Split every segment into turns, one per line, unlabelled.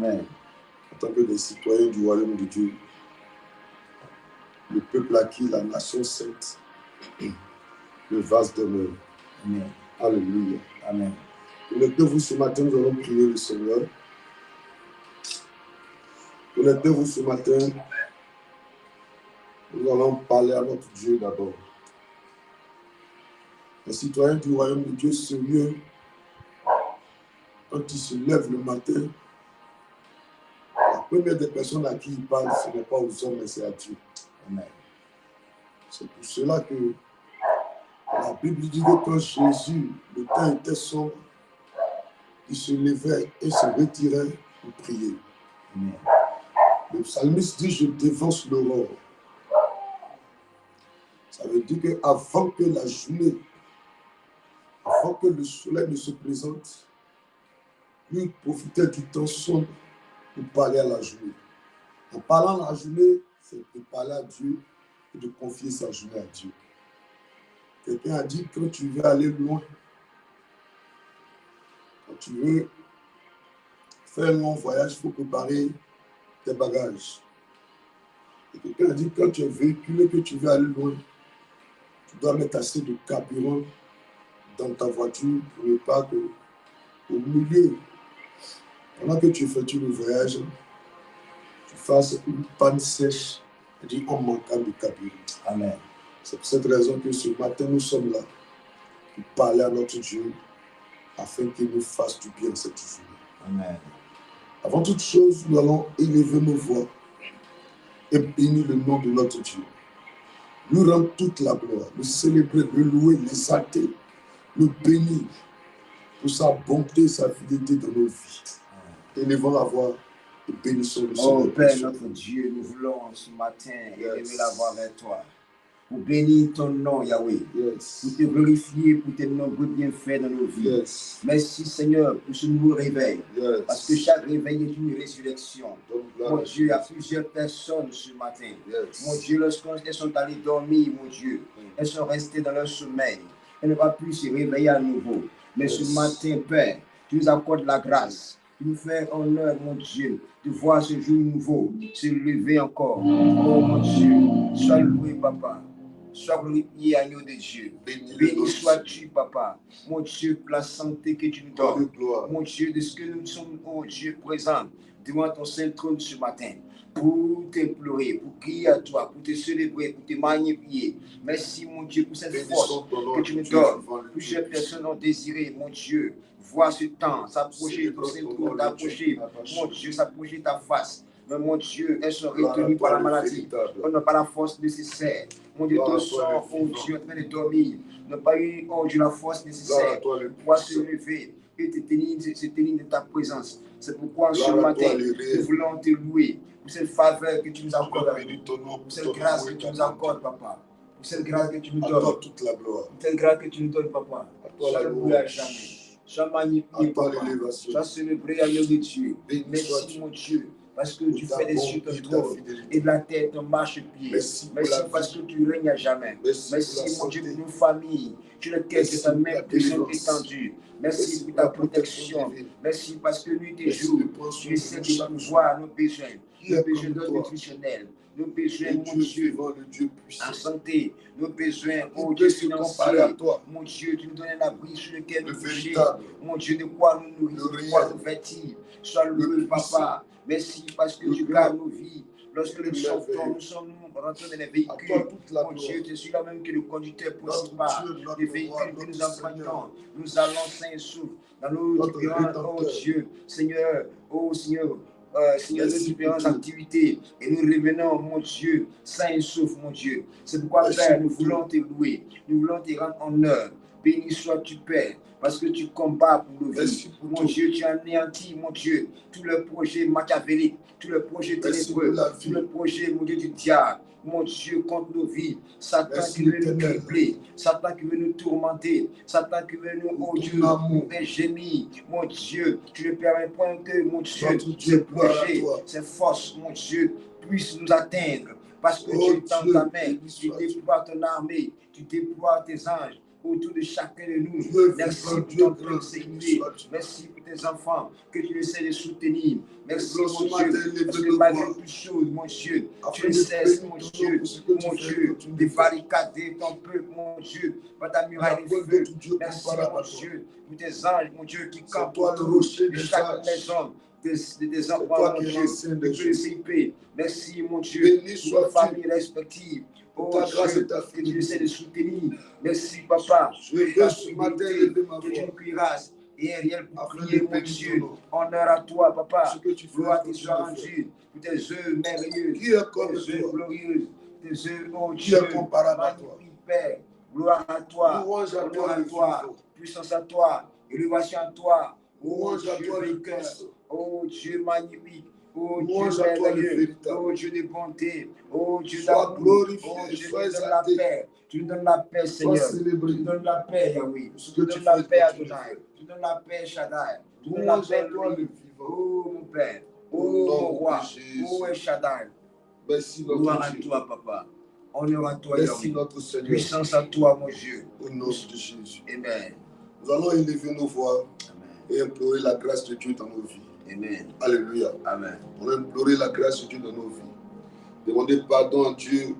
Amen.
En tant que des citoyens du royaume de Dieu, le peuple acquis, la nation sainte, le vase demeure.
Amen.
Alléluia.
Amen.
Connectez-vous ce matin, nous allons prier le Seigneur. Connectez-vous ce matin, nous allons parler à notre Dieu d'abord. Un citoyen du royaume de Dieu sérieux, quand il se lève le matin, la première des personnes à qui il parle, ce n'est pas aux hommes, mais c'est à Dieu.
Amen.
C'est pour cela que la Bible dit que quand Jésus, le temps était sombre, il se levait et se retirait pour prier.
Amen.
Le psalmiste dit, je dévance l'aurore. Ça veut dire qu'avant que la journée, avant que le soleil ne se présente, lui profitait du temps sombre pour parler à la journée. En parlant à la journée, c'est de parler à Dieu et de confier sa journée à Dieu. Quelqu'un a dit, quand tu veux aller loin, quand tu veux faire un long voyage, il faut préparer tes bagages. Et quelqu'un a dit, quand tu es véhiculé, que tu veux aller loin, tu dois mettre assez de carburant dans ta voiture pour ne pas que, au milieu, pendant que tu effectues le voyage, tu fasses une panne sèche, c'est-à-dire en manquant de carburant.
Amen.
C'est pour cette raison que ce matin, nous sommes là pour parler à notre Dieu afin qu'il nous fasse du bien cette journée.
Amen.
Avant toute chose, nous allons élever nos voix et bénir le nom de notre Dieu. Lui rendre toute la gloire, le célébrer, le louer, l'exalter, le bénir pour sa bonté et sa fidélité dans nos vies. Élevons la voix et bénissons le Seigneur.
Oh Père, notre Dieu, nous voulons ce matin élever la voix vers toi. Pour bénir ton nom, Yahweh.
Yes.
Pour te glorifier pour tes nombreux bienfaits dans nos vies.
Yes.
Merci Seigneur pour ce nouveau réveil.
Yes.
Parce que chaque réveil est une résurrection. Mon Dieu, il y a
Yes.
plusieurs personnes ce matin.
Yes.
Mon Dieu, lorsqu'elles sont allées dormir, mon Dieu, elles sont restées dans leur sommeil. Elles ne vont plus se réveiller à nouveau. Mais
Yes.
ce matin, Père, tu nous accordes la grâce. Tu nous fais honneur, mon Dieu, de voir ce jour nouveau se lever encore. Oh mon Dieu, sois loué, Papa. Sois glorifié, agneau de Dieu. Béni sois-tu, Papa. Mon Dieu, pour la santé que tu nous donnes. Mon Dieu, de ce que nous sommes, oh Dieu, présents devant ton saint trône ce matin. Pour t'implorer, pour crier à toi, pour te célébrer, pour te magnifier. Merci, mon Dieu, pour cette force que tu nous donnes. Plusieurs personnes ont désiré, mon Dieu, voir ce temps s'approcher de ton saint trône, t'approcher, mon Dieu, s'approcher de ta face. Mais mon Dieu, elles sont retenues par la maladie. On n'a pas la force nécessaire. Mon Dieu, ton sang, oh Dieu, en train de dormir, n'a pas eu, oh Dieu, la force nécessaire pour pouvoir se lever et se tenir de ta présence. C'est pourquoi ce matin, nous voulons te louer pour cette faveur que tu nous accordes, pour cette grâce que tu nous accordes, Papa. Pour cette grâce que tu nous donnes. Pour cette grâce que tu nous donnes, Papa. Sois loué à jamais. Sois magnifié, Papa. Sois célébré à Dieu de Dieu. Merci, mon Dieu. Parce que tu fais des cieux ton trône et de la terre ton marchepied. Merci parce que tu règnes à jamais. Merci mon Dieu pour nos familles. Tu lequel que ta main puissante étendue. Merci pour ta protection. Merci parce que nuit et jour, tu essaies de pouvoir nos besoins. Nos besoins nutritionnels. Nos besoins, mon Dieu, en santé. Nos besoins, mon Dieu, financiers. Mon Dieu, tu nous donnes un abri sur lequel nous coucher. Mon Dieu, de quoi nous nourrir, de quoi nous vêtir. Sois loué, Papa. Merci parce que tu gardes nos vies. Lorsque nous sortons, nous sommes rentrés dans les véhicules. Mon Dieu, je suis là même que le conducteur principal des véhicules que nous empruntons. Nous allons saint et souffle dans nos différentes, oh Dieu, Seigneur, oh Seigneur. Seigneur, nos différentes activités et nous revenons, mon Dieu, saint et souffle, mon Dieu. C'est pourquoi, Père, nous voulons te louer, nous voulons te rendre honneur. Béni sois-tu, Père, parce que tu combats pour nos vies. Mon Dieu, tu anéantis, mon Dieu, tous les projets machiavéliques, tous les projets ténébreux, tous les projets, mon Dieu, du diable. Mon Dieu, contre nos vies, Satan qui veut nous tripler, Satan qui veut nous tourmenter, Satan qui veut nous, oh Dieu, nous gémir. Mon Dieu, tu ne permets pas que, mon Dieu, ces projets, ces forces, mon Dieu, puissent nous atteindre. Parce que tu tends ta main, tu déploies ton armée, tu déploies tes anges. autour de chacun de nous.
Dieu
Merci
vivant,
pour
Dieu
ton
grand,
peuple
béni
Saint-Esprit.
sois-tu.
Merci pour tes enfants que tu essaies de soutenir. Merci,
Nous
mon
ce
Dieu,
matin,
parce
levez
que
nos
malgré
voix
toutes choses, mon Dieu, tu
afin
ne
de
cesses,
bénir
mon
ton nom
Dieu,
pour ce que tu fais et continue
de
de faire.
barricader ton peuple, mon Dieu, par ta
Il n'y a
muraille de
point
feu.
d'autre Dieu
Merci,
comparable
mon
à toi.
Dieu, pour tes anges, mon Dieu, qui
C'est
campent
toi le
autour
rocher
de
des
chaque
âges.
maison, des
C'est
enfants,
toi
mon
qui es
Dieu,
l'ancien des
du
jours.
PCP. Merci, mon Dieu,
Béni
pour nos
sois-tu
familles respectives.
pour
Oh
ta grâce et
Dieu,
ta
que tu essaies de
fidélité.
soutenir. Merci, papa,
Je
pour
veux
ta
ce matin
fidélité,
lever ma
que tu
voix
nous cuirasses. Et Ariel, pour
afin de
prier, mon
bénir ton
Dieu,
nom.
honneur à toi,
Ce
papa.
que tu fais,
Gloire te
continue
soit
de faire.
rendue pour tes œuvres merveilleuses,
Qui est comme
tes œuvres
toi?
glorieuses, tes œuvres, oh
Qui
Dieu,
est comparable à toi?
magnifique Père. Gloire à toi,
Louange à
honneur
toi
à
le
toi,
vivant.
puissance à toi, élévation à toi. Oh
Louange à
Dieu
toi le
vainqueur,
puissant.
oh Dieu magnifique, oh Dieu
Louange à toi le
merveilleux,
véritable.
oh Dieu de bonté, oh Dieu
Sois
d'amour,
glorifié,
oh Dieu
sois
qui donne la
exalté,
paix. Tu nous donnes la paix,
sois
Seigneur.
célébré.
Tu nous donnes la paix, Yahweh.
Ce
Tu
que
nous
tu
donnes la
fais,
paix,
continue de
Adonai.
faire.
Tu nous donnes la paix, Shaddai. Tu nous donnes la
Louange
paix,
à toi le
Elohim.
vivant.
Oh mon Père,
Au
oh mon
nom
roi,
de Jésus.
oh El Shaddai.
Merci
Gloire
notre
à
Dieu.
toi, Papa. Honneur à toi,
Merci
Yahweh.
notre Seigneur.
Puissance à toi, mon Dieu.
Au nom de Jésus.
Amen.
Nous allons élever nos voix
Amen.
et implorer la grâce de Dieu dans nos vies.
Amen.
Alléluia.
Amen.
On va implorer la grâce de Dieu dans nos vies. Demander pardon à Dieu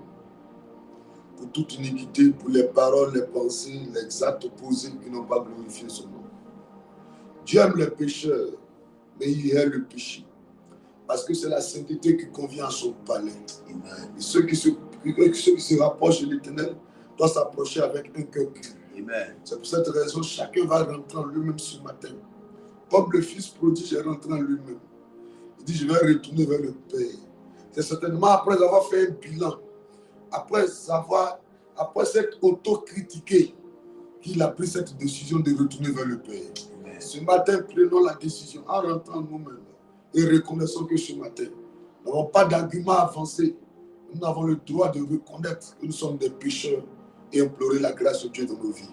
pour toute iniquité, pour les paroles, les pensées, les actes opposés qui n'ont pas glorifié son nom. Dieu aime les pécheurs, mais il hait le péché. Parce que c'est la sainteté qui convient à son palais.
Amen.
Et ceux qui se rapprochent de l'Éternel doivent s'approcher avec un cœur pur.
Amen.
C'est pour cette raison chacun va rentrer en lui-même ce matin. Comme le fils prodige est rentré en lui-même. Il dit, je vais retourner vers le Père. C'est certainement après avoir fait un bilan, après s'être auto-critiqué, qu'il a pris cette décision de retourner vers le Père.
Amen.
Ce matin, prenons la décision en rentrant nous-mêmes et reconnaissons que ce matin, nous n'avons pas d'argument avancé. Nous avons le droit de reconnaître que nous sommes des pécheurs et implorer la grâce de Dieu dans nos vies.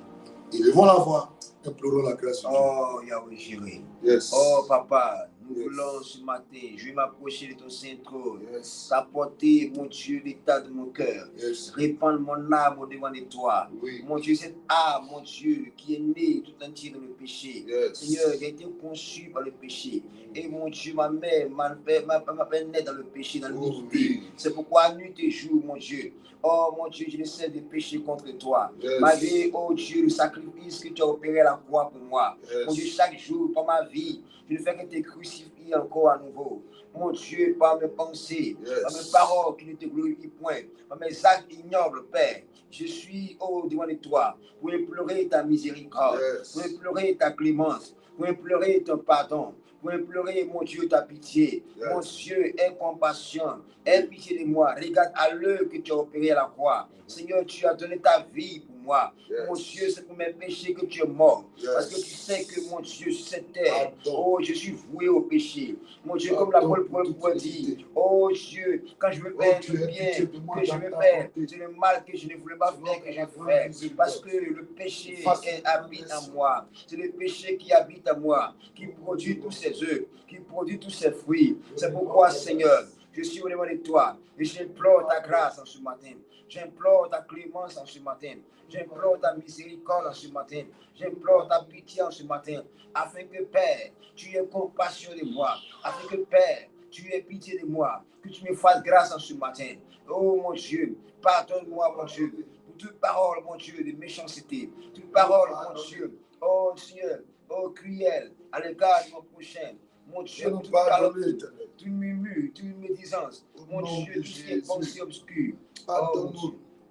Élevons la voix, implorons la grâce de Dieu.
Oh, Yahweh Jireh.
Yes.
Oh, Papa, nous
Yes.
voulons ce matin, je vais m'approcher de ton Saint-Trône,
Yes.
t'apporter, mon Dieu, l'état de mon cœur,
Yes.
répandre mon âme au-devant de toi.
Oui.
Mon Dieu, cette âme, mon Dieu, qui est née tout entier dans le péché.
Yes.
Seigneur, j'ai été conçu par le péché. Et mon Dieu, ma mère m'a fait naître dans le péché, dans l'iniquité.
Oui.
C'est pourquoi nuit et jour, mon Dieu. Oh mon Dieu, je ne cesse de pécher contre toi.
Yes.
Malgré, oh Dieu, le sacrifice que tu as opéré à la croix pour moi.
Yes.
Mon Dieu, chaque jour, par ma vie, je ne fais que te crucifier encore à nouveau. Mon Dieu, par mes pensées,
Yes.
par mes paroles qui ne te glorifient point, par mes actes ignobles, Père, je suis devant de toi pour implorer ta miséricorde,
Yes.
pour implorer ta clémence, pour implorer ton pardon, pour implorer, mon Dieu, ta pitié.
Yes.
Mon Dieu, aie compassion, aie pitié de moi. Regarde à l'œuvre que tu as opéré à la croix. Seigneur, tu as donné ta vie pour moi.
Yes.
Mon Dieu, c'est pour mes péchés que tu es mort.
Yes.
Parce que tu sais que, mon Dieu, sur cette terre,
Pardon.
oh, je suis voué au péché. Mon Dieu,
Pardon
comme la parole
pour toute
pourrait
iniquité.
dire, oh Dieu, quand je veux
Oh,
faire
tu
le
aies
bien
pitié de moi
que je
dans
veux
ta
faire,
bonté.
c'est le mal que je ne voulais pas faire que je fais. Parce que le péché habite en moi. C'est le péché qui habite en moi, qui produit tous ses œufs, qui produit tous ses fruits. C'est pourquoi, Seigneur, je suis au devant de toi et j'implore ta grâce en ce matin. J'implore ta clémence en ce matin. J'implore ta miséricorde en ce matin. J'implore ta pitié en ce matin. Afin que, Père, tu aies compassion de moi. Afin que, Père, tu aies pitié de moi. Que tu me fasses grâce en ce matin. Oh mon Dieu, pardonne-moi, mon Dieu, pour toute parole, mon Dieu, de méchanceté. Toute parole, mon Dieu, oh Dieu, oh cruel, à l'égard de mon prochain. Mon Dieu, toute calomnie, toute murmure, toute médisance. Mon Dieu, tout ce qui est pensée obscure.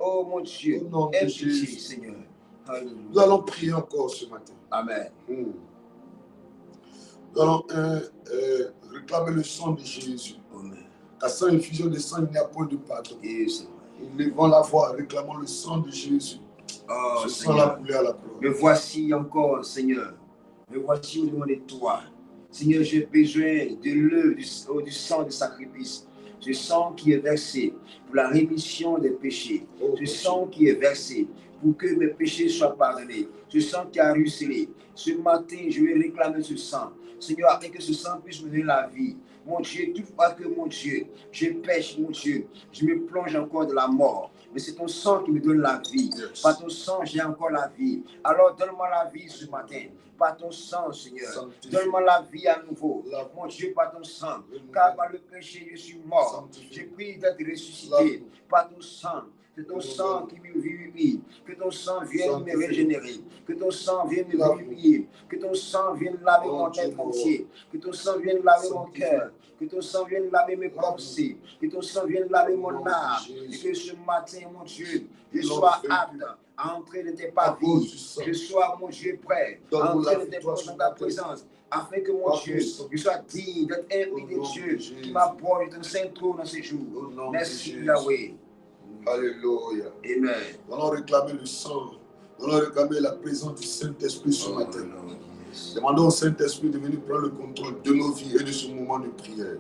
Oh mon Dieu, aie pitié, Seigneur. Alléluia.
Nous allons prier encore ce matin.
Amen.
Nous allons réclamer le sang de Jésus.
Amen.
Car sans infusion de sang, il n'y a point de pardon.
Et c'est vrai.
Élevons la voix, réclamons le sang de Jésus.
Oh
Ce sang l'a
Seigneur,
coulé à la croix.
me voici encore, Seigneur. Me voici au-devant de toi. Seigneur, j'ai besoin de l'œuvre, du sang de sacrifice. Ce sang qui est versé pour la rémission des péchés. Ce sang qui est versé pour que mes péchés soient pardonnés. Ce sang qui a ruisselé. Ce matin, je vais réclamer ce sang. Seigneur, afin que ce sang puisse me donner la vie. Mon Dieu, toutefois que, mon Dieu, je pêche, mon Dieu, je me plonge encore de la mort. mais c'est ton sang qui me donne la vie.
Yes.
Par ton sang, j'ai encore la vie. Alors donne-moi la vie ce matin. Par ton sang, Seigneur.
Sanctifie.
Donne-moi la vie à nouveau.
Lave.
Mon Dieu, par ton sang.
Amen.
Car par le péché, je suis mort.
Sanctifie.
J'ai pris d'être ressuscité.
Lave.
Par ton sang. Que ton
Amen.
sang qui me vivifie. Que ton sang vienne me
Sanctifie.
régénérer. Que ton sang vienne me
Lave.
vivifier. Que ton sang vienne laver
Oh,
mon
Dieu
être
mon
entier. Que ton sang vienne laver mon
Sanctifie.
cœur. Que ton sang vienne laver mes pensées. Que ton sang vienne laver
Au
mon
nom de
âme. Et
Jésus.
que ce matin, mon Dieu, je
Ils l'ont
sois
vaincu.
apte à entrer dans tes
À cause
parvis.
du sang.
Je sois, mon Dieu, prêt à
Donne-nous
entrer
la
dans tes
victoire
dans
sur
ta
la terre.
présence. Afin que, mon
Par ton
Dieu,
sang.
je sois digne d'être un
Au
oui de
nom
Dieu
de Jésus.
qui m'approche de ton saint trône dans ces
Au
jours.
nom de
Merci,
Jésus.
Yahweh.
Alléluia.
Amen.
Nous allons réclamer le sang. Nous allons réclamer la présence du Saint-Esprit ce matin. Demandons au Saint-Esprit de venir prendre le contrôle de nos vies et de ce moment de prière.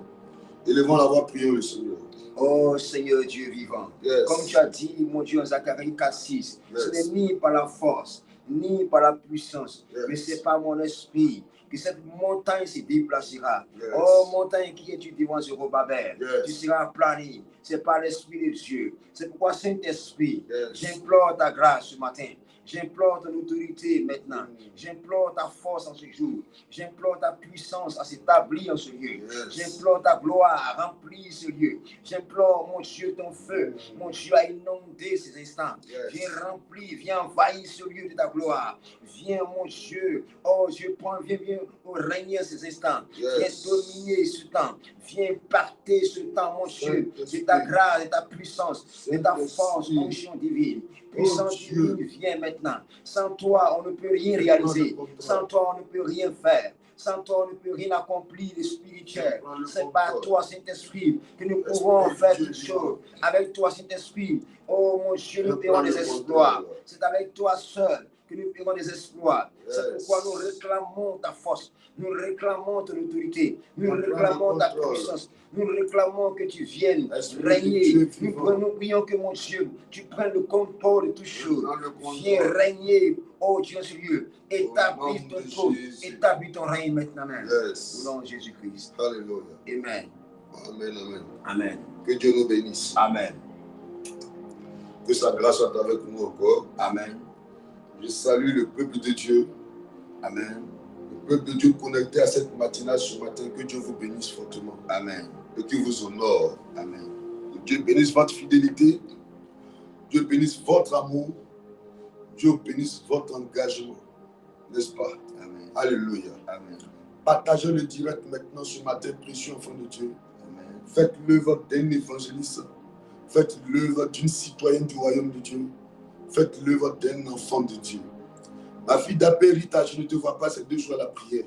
Élevons la voix, prions le Seigneur.
Oh Seigneur Dieu vivant,
Yes.
comme tu as dit, mon Dieu, en Zacharie 4:6, ce
Yes.
n'est ni par la force, ni par la puissance,
Yes.
mais c'est par mon esprit que cette montagne se déplacera.
Yes.
Oh montagne qui es-tu devant Zérubabel,
Yes.
tu seras aplani. C'est par l'Esprit de Dieu. C'est pourquoi Saint-Esprit,
Yes.
j'implore ta grâce ce matin. J'implore ton autorité maintenant. J'implore ta force en ce jour. J'implore ta puissance à s'établir en ce lieu.
Yes.
J'implore ta gloire à remplir ce lieu. J'implore, mon Dieu, ton feu, mon Dieu, à inonder ces instants.
Yes.
Viens remplir, viens envahir ce lieu de ta gloire. Viens, mon Dieu, oh Dieu, viens régner ces instants.
Yes.
Viens dominer ce temps. Viens parter ce temps, mon Dieu, de ta grâce, de ta puissance, de ta force, onction divine. Puissance divine, viens maintenant. Sans toi, on ne peut rien réaliser. Sans toi, on ne peut rien faire. Sans toi, on ne peut rien accomplir de spirituel. C'est par toi, Saint-Esprit, que nous pouvons faire toutes choses. Avec toi, Saint-Esprit, oh mon Dieu, nous ferons des exploits. C'est avec toi seul que nous ferons des exploits. C'est pourquoi nous réclamons ta force. Nous réclamons ton autorité. Nous réclamons ta puissance. Nous réclamons que tu viennes régner. Nous prions que, mon Dieu, tu prennes le contrôle de toutes choses. Viens régner, oh Dieu, ce lieu. Établis ton trône. Établis ton règne maintenant même.
Yes.
Au nom de Jésus-Christ.
Alléluia.
Amen.
Amen, amen.
Amen.
Que Dieu nous bénisse.
Amen.
Que sa grâce soit avec nous encore.
Amen.
Je salue le peuple de Dieu.
Amen.
Le peuple de Dieu connecté à cette matinale ce matin. Que Dieu vous bénisse fortement.
Amen.
Et qu'il vous honore.
Amen.
Que Dieu bénisse votre fidélité. Dieu bénisse votre amour. Dieu bénisse votre engagement. N'est-ce pas?
Amen.
Alléluia.
Amen.
Partagez le direct maintenant ce matin, précieux enfant de Dieu.
Amen.
Faites l'œuvre d'un évangéliste. Faites l'œuvre d'une citoyenne du royaume de Dieu. Faites l'œuvre d'un enfant de Dieu. Ma fille d'appel, Rita, je ne te vois pas ces 2 jours à la prière.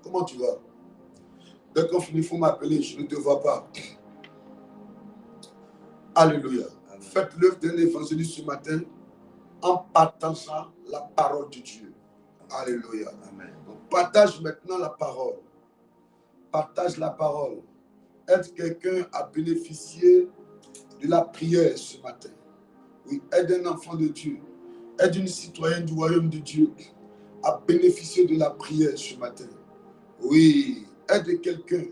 Comment tu vas? Dès qu'on finit, il faut m'appeler, je ne te vois pas. Alléluia.
Amen.
Faites l'œuvre d'un évangéliste ce matin en partageant la parole de Dieu. Alléluia.
Amen.
Donc, partage maintenant la parole. Partage la parole. Aide quelqu'un à bénéficier de la prière ce matin. Oui, aide un enfant de Dieu. Aide une citoyenne du royaume de Dieu à bénéficier de la prière ce matin. Oui, aide quelqu'un.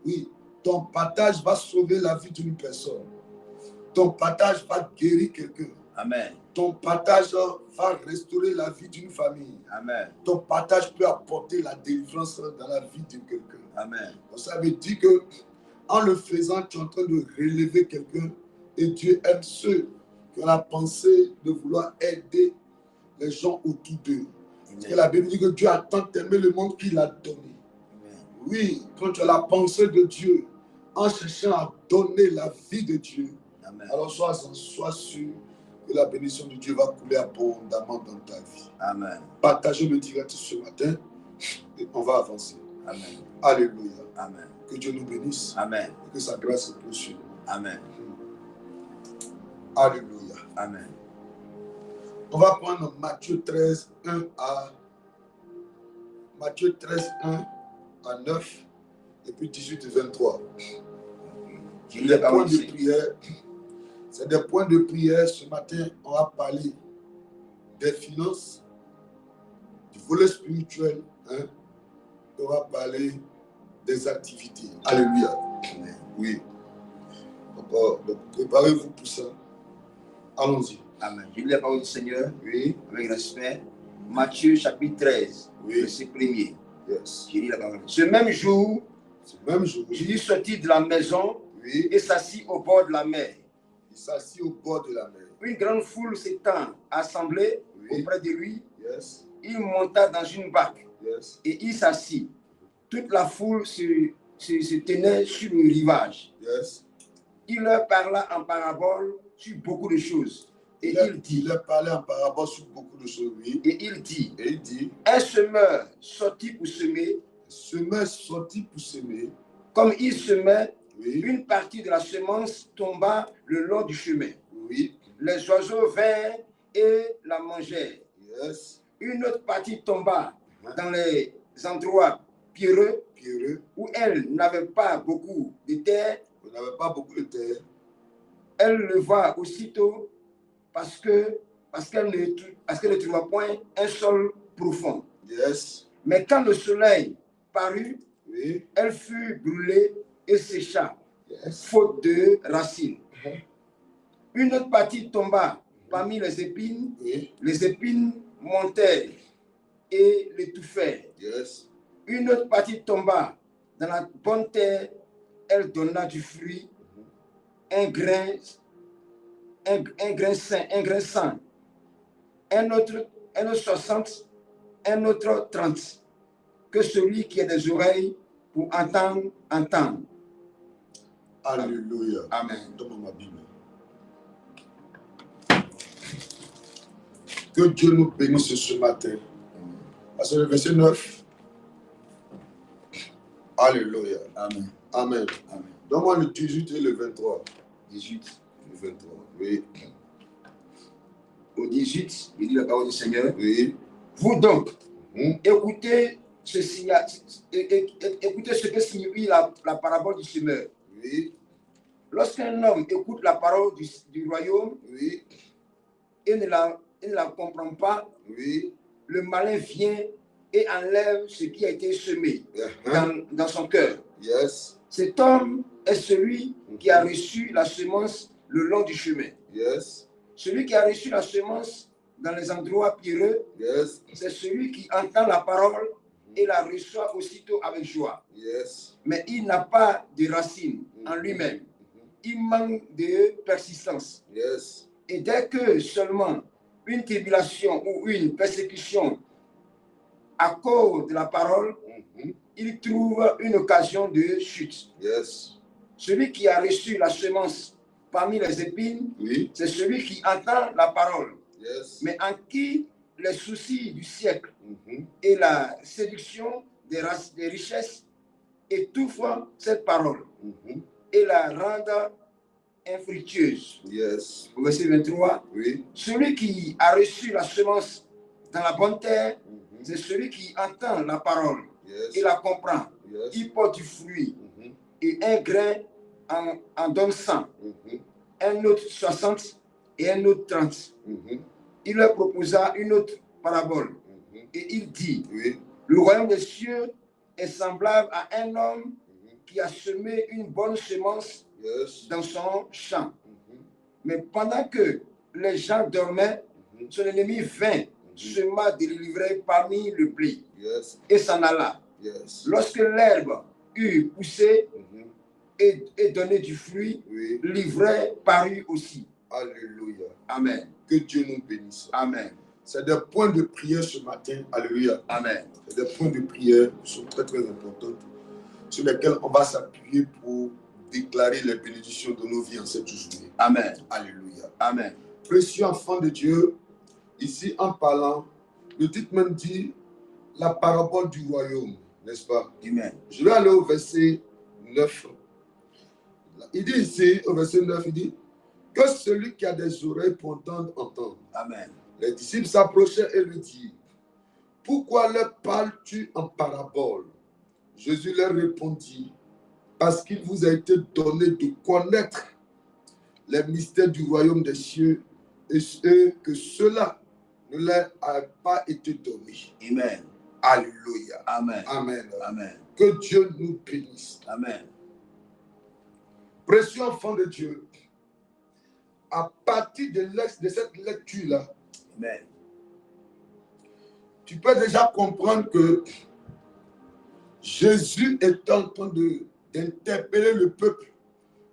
Oui, ton partage va sauver la vie d'une personne. Ton partage va guérir quelqu'un.
Amen.
Ton partage va restaurer la vie d'une famille.
Amen.
Ton partage peut apporter la délivrance dans la vie de quelqu'un.
Amen.
Donc, ça veut dire que en le faisant, tu es en train de relever quelqu'un et Dieu aime ceux qui ont la pensée de vouloir aider les gens autour d'eux. Parce que la Bible dit que Dieu a tant aimé le monde qu'il a donné.
Amen.
Oui, quand tu as la pensée de Dieu, en cherchant à donner la vie de Dieu,
Amen.
alors sois sûr que la bénédiction de Dieu va couler abondamment dans ta vie.
Amen.
Partagez le direct ce matin et on va avancer.
Amen.
Alléluia.
Amen.
Que Dieu nous bénisse
Amen.
et que sa grâce repose sur nous.
Amen.
Alléluia.
Amen.
On va prendre Matthieu 13, 1 à Matthieu 13, 1 à 9 et puis 18 et 23. C'est des points de prière. C'est des points de prière. Ce matin, on va parler des finances, du volet spirituel. On va parler des activités. Alléluia.
Amen.
Oui. Donc, préparez-vous pour ça. Allons-y.
Amen. Je lis la parole du Seigneur
Oui.
avec respect. Matthieu chapitre 13,
Oui.
verset 1er.
Yes.
Je lis la parole. Ce même jour,
Ce même jour,
Jésus sortit de la maison
oui,
et s'assit au bord de la mer.
il s'assit au bord de la mer.
Une grande foule s'étant assemblée
Oui.
auprès de lui.
Yes.
Il monta dans une barque
Yes.
et il s'assit. Toute la foule se tenait sur le rivage.
Yes.
Il leur parla en parabole sur beaucoup de choses. Et il dit,
il a parlé en parabole sur beaucoup de choses, oui.
Et il dit, un semeur sortit pour semer.
Semeur sortit pour semer.
Comme il semait,
oui,
une partie de la semence tomba le long du chemin.
Oui.
Les oiseaux vinrent et la mangèrent.
Yes.
Une autre partie tomba dans les endroits pierreux, où elle n'avait pas beaucoup de terre.
On n'avait pas beaucoup de terre.
Elle leva aussitôt parce qu'elle ne trouva point un sol profond.
Yes.
Mais quand le soleil parut,
oui,
elle fut brûlée et sécha,
yes,
faute de racines. Une autre partie tomba parmi les épines.
oui,
Les épines montèrent et l'étouffèrent.
Yes.
Une autre partie tomba dans la bonne terre. Elle donna du fruit, un grain sain, un autre 60, un autre 30. Que celui qui a des oreilles pour entendre, entende.
Alléluia.
Amen.
Donne-moi ma Bible. Que Dieu nous bénisse ce matin. Parce que le verset 9. Alléluia.
Amen.
Amen.
Amen.
Donne-moi le 18 et le 23.
18.
Le 23. Oui.
Au 18, il dit la parole du Seigneur.
Oui.
Vous donc, écoutez ce que signifie la parabole du semeur.
Oui.
Lorsqu'un homme écoute la parole du royaume,
oui,
et ne la comprend pas,
oui,
le malin vient et enlève ce qui a été semé dans son cœur.
Yes.
Cet homme est celui qui a reçu la semence le long du chemin.
Yes.
Celui qui a reçu la semence dans les endroits pierreux,
yes,
c'est celui qui entend la parole et la reçoit aussitôt avec joie.
Yes.
Mais il n'a pas de racine en lui-même. Il manque de persistance.
Yes.
Et dès que seulement une tribulation ou une persécution à cause de la parole, il trouve une occasion de chute.
Yes.
Celui qui a reçu la semence parmi les épines,
oui,
c'est celui qui entend la parole,
yes,
mais en qui les soucis du siècle et la séduction des richesses étouffent cette parole et la rendent infructueuse.
Yes.
Au verset 23,
oui,
celui qui a reçu la semence dans la bonne terre, c'est celui qui entend la parole
yes,
et la comprend.
Yes.
Il porte du fruit et un grain en donne 100, un autre 60 et un autre 30. Il leur proposa une autre parabole et il dit,
oui,
le royaume des cieux est semblable à un homme qui a semé une bonne semence
yes,
dans son champ. Mais pendant que les gens dormaient, son ennemi vint, sema de le livrer parmi le blé
yes,
et s'en alla.
Yes.
Lorsque l'herbe eut poussé et donné du fruit,
oui,
l'ivraie parut aussi.
Alléluia.
Amen.
Que Dieu nous bénisse.
Amen.
C'est des points de prière ce matin. Alléluia.
Amen.
C'est des points de prière qui sont très très importants, sur lesquels on va s'appuyer pour déclarer les bénédictions de nos vies en cette journée.
Amen.
Alléluia.
Amen.
Précieux enfant de Dieu, ici en parlant, le titre même dit la parabole du royaume, n'est-ce pas?
Amen.
Je vais aller au verset 9. Il dit ici, au verset 9, il dit que celui qui a des oreilles pour entendre, entende.
Amen.
Les disciples s'approchaient et lui dirent, pourquoi leur parles-tu en parabole? Jésus leur répondit, parce qu'il vous a été donné de connaître les mystères du royaume des cieux et que cela ne leur a pas été donné.
Amen.
Alléluia.
Amen.
Amen.
Amen.
Que Dieu nous bénisse.
Amen.
Précieux enfant de Dieu, à partir de cette lecture-là,
Amen.
tu peux déjà comprendre que Jésus est en train d'interpeller le peuple,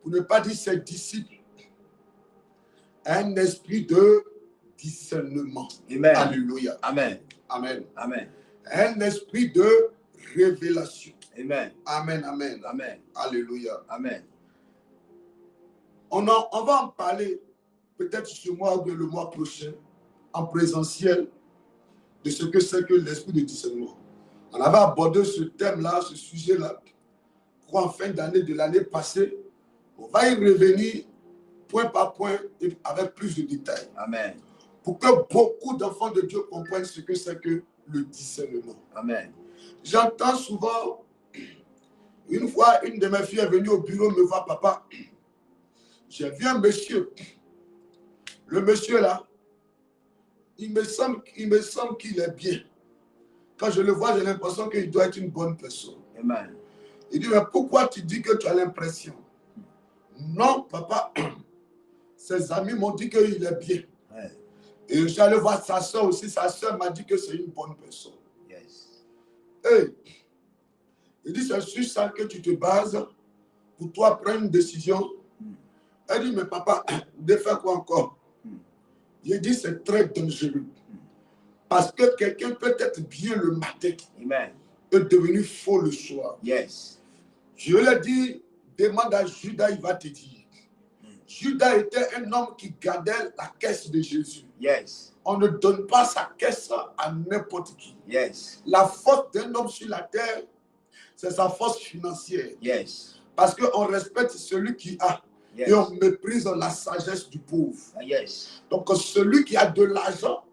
pour ne pas dire ses disciples, un esprit de discernement.
Amen.
Alléluia.
Amen.
Amen.
Amen.
Un esprit de révélation.
Amen.
Amen. Amen.
Amen.
Alléluia.
Amen.
On va en parler peut-être ce mois ou le mois prochain en présentiel de ce que c'est que l'esprit de discernement. On avait abordé ce thème-là, ce sujet-là, en fin d'année de l'année passée. On va y revenir point par point et avec plus de détails.
Amen.
Pour que beaucoup d'enfants de Dieu comprennent ce que c'est que le discernement.
Amen.
J'entends souvent, une fois, une de mes filles est venue au bureau me voir, papa, j'ai vu un monsieur. Le monsieur là, il me semble qu'il est bien. Quand je le vois, j'ai l'impression qu'il doit être une bonne personne.
Amen.
Il dit, mais pourquoi tu dis que tu as l'impression? Non, papa, ses amis m'ont dit qu'il est bien.
Ouais.
Et j'allais voir sa soeur aussi. Sa soeur m'a dit que c'est une bonne personne.
Yes.
Et il dit, c'est sur ça que tu te bases pour toi prendre une décision. Elle dit, mais papa, de faire quoi encore? Il dit, c'est très dangereux. Parce que quelqu'un peut être bien le matin.
Amen.
Et devenir faux le soir.
Yes.
Je lui ai dit, demande à Judas, il va te dire. Judas était un homme qui gardait la caisse de Jésus.
Yes.
On ne donne pas sa caisse à n'importe qui.
Yes.
La force d'un homme sur la terre, c'est sa force financière.
Yes.
Parce qu'on respecte celui qui a.
Yes.
Et on méprise la sagesse du pauvre.
Yes.
Donc celui qui a de l'argent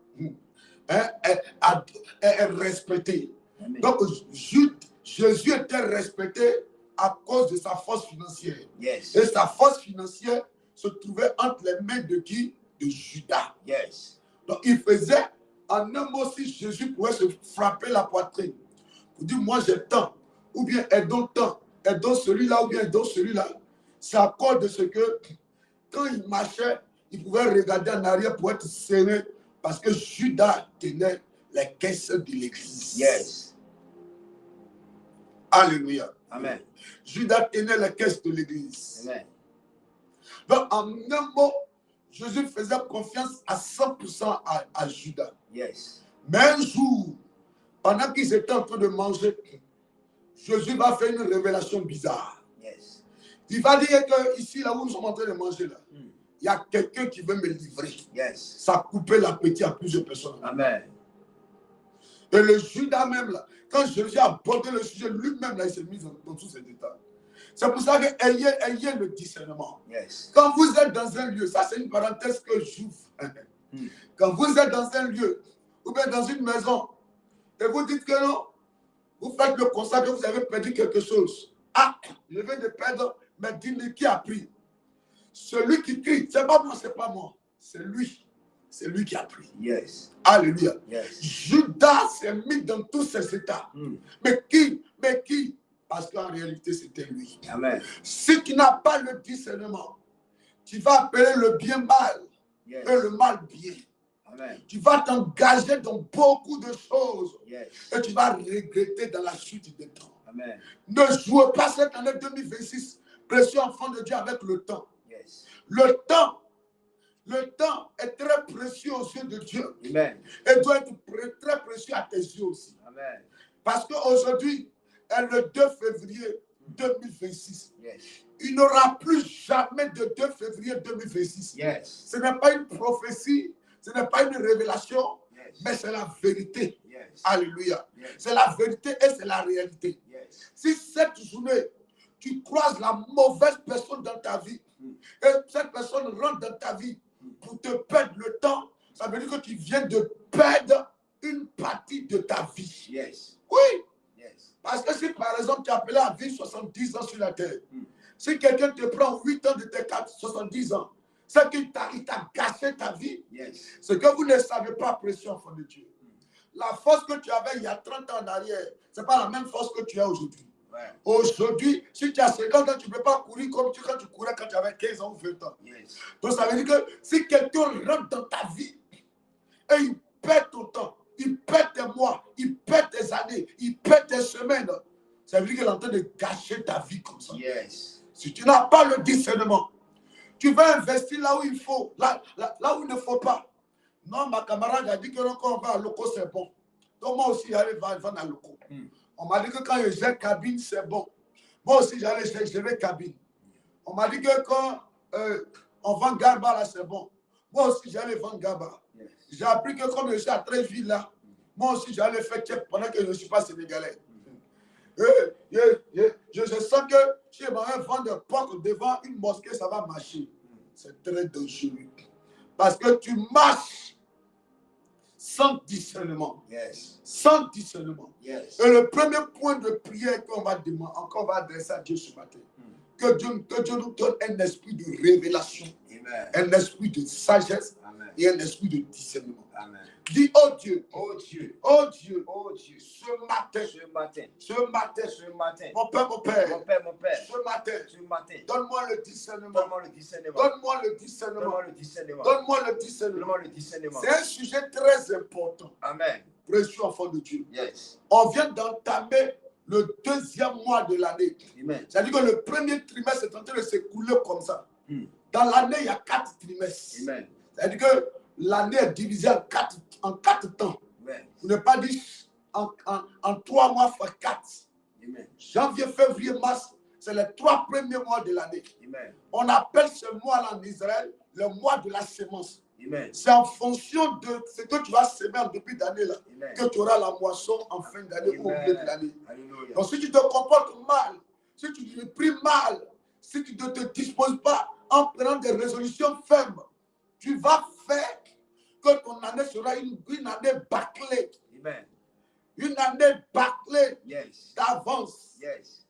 est respecté.
Amen.
Donc Jésus était respecté à cause de sa force financière.
Yes.
Et sa force financière se trouvait entre les mains de qui? De Judas.
Yes.
Donc il faisait, en un mot, si Jésus pouvait se frapper la poitrine pour dire, moi j'ai tant, ou bien aidons tant, aidons celui-là, ou bien aidons celui-là. C'est à cause de ce que, quand il marchait, il pouvait regarder en arrière pour être serré, parce que Judas tenait les caisses de l'église.
Yes.
Alléluia.
Amen.
Judas tenait les caisses de l'église.
Amen.
Donc, en un mot, Jésus faisait confiance à 100% à Judas.
Yes.
Mais un jour, pendant qu'ils étaient en train de manger, Jésus va faire une révélation bizarre.
Yes.
Il va dire que ici, là où nous sommes en train de manger, là, il y a quelqu'un qui veut me livrer.
Yes.
Ça a coupé l'appétit à plusieurs personnes.
Amen.
Et le Judas même, là, quand Jésus a abordé le sujet, lui-même, là, il s'est mis dans tous ces détails. C'est pour ça que ayez le discernement.
Yes.
Quand vous êtes dans un lieu, ça c'est une parenthèse que j'ouvre. Quand vous êtes dans un lieu, ou bien dans une maison, et vous dites que non, vous faites le constat que vous avez perdu quelque chose. Ah, je viens de perdre, mais dis-le qui a pris. Celui qui crie, c'est pas moi, c'est pas moi. C'est lui. C'est lui qui a pris.
Yes.
Alléluia.
Yes.
Judas s'est mis dans tous ses états. Mais qui? Parce qu'en réalité, c'était lui.
Amen.
Si tu n'as pas le discernement, tu vas appeler le bien mal
Yes.
et le mal bien.
Amen.
Tu vas t'engager dans beaucoup de choses
Yes.
et tu vas regretter dans la suite des temps.
Amen.
Ne jouez pas cette année 2026, précieux enfant de Dieu, avec le temps.
Yes.
Le temps est très précieux aux yeux de Dieu.
Amen.
Et doit être très précieux à tes yeux aussi.
Amen.
Parce qu'aujourd'hui est le 2 février 2026.
Yes.
Il n'y aura plus jamais de 2 février 2026.
Yes.
Ce n'est pas une prophétie, ce n'est pas une révélation,
Yes.
mais c'est la vérité.
Yes.
Alléluia.
Yes.
C'est la vérité et c'est la réalité.
Yes.
Si cette journée, tu croises la mauvaise personne dans ta vie, et cette personne rentre dans ta vie pour te perdre le temps, ça veut dire que tu viens de perdre une partie de ta vie.
Yes.
Oui.
Yes.
Parce que si par exemple tu es appelé à vivre 70 ans sur la terre, si quelqu'un te prend 8 ans de tes 70 ans, c'est qu'il t'a gâché ta vie.
Yes.
Ce que vous ne savez pas, précieux enfant de Dieu. La force que tu avais il y a 30 ans en arrière, ce n'est pas la même force que tu as aujourd'hui.
Ouais.
Aujourd'hui, si tu as 50 ans, tu ne peux pas courir comme quand tu courais quand tu avais 15 ans ou 20 ans.
Yes.
Donc ça veut dire que si quelqu'un rentre dans ta vie et il perd ton temps, il perd tes mois, il perd tes années, il perd tes semaines, ça veut dire qu'il est en train de gâcher ta vie comme ça.
Yes.
Si tu n'as pas le discernement, tu vas investir là où il faut, là où il ne faut pas. Non, ma camarade a dit que quand on va à Loco, c'est bon. Donc moi aussi, j'allais vendre à Loco. On m'a dit que quand je gère cabine, c'est bon. Moi aussi, j'allais gérer cabine. On m'a dit que quand on vend Garba, là, c'est bon. Moi aussi, j'allais vendre Garba. Yes. J'ai appris que comme je suis à Tréville, là, moi aussi, j'allais faire check pendant que je ne suis pas sénégalais. Je sens que si je vais vendre porc devant une mosquée, ça va marcher. C'est très dangereux. Parce que tu marches sans discernement.
Yes.
Sans discernement.
Yes.
Et le premier point de prière qu'on va demander, qu'on va adresser à Dieu ce matin, que Dieu nous donne un esprit de révélation,
Amen.
Un esprit de sagesse.
Amen.
Et un esprit de discernement.
Amen.
Dis, oh Dieu,
oh Dieu,
oh Dieu,
oh Dieu,
ce matin,
ce matin,
mon Père,
mon Père,
ce matin, donne-moi le discernement,
donne-moi le discernement,
donne-moi le discernement,
donne-moi le discernement,
donne-moi le discernement,
donne-moi le discernement.
C'est un sujet très important.
Amen.
Précieux enfant de Dieu.
Yes.
On vient d'entamer le deuxième mois de l'année.
Amen.
C'est-à-dire que le premier trimestre est en train de s'écouler comme ça. Dans l'année, il y a 4 trimestres.
Amen.
C'est-à-dire que l'année est divisée en 4 temps.
Amen.
Vous ne pas dire en 3 mois fois 4.
Amen.
Janvier, février, mars, c'est les 3 premiers mois de l'année. On appelle ce mois-là en Israël le mois de la sémence. C'est en fonction de ce que tu vas semer en début d'année là que tu auras la moisson en fin d'année ou au milieu de l'année. Donc si tu te comportes mal, si tu te pries mal, si tu ne te disposes pas en prenant des résolutions fermes, tu vas faire que ton année sera une année bâclée.
Amen.
Une année bâclée d'avance.
Yes.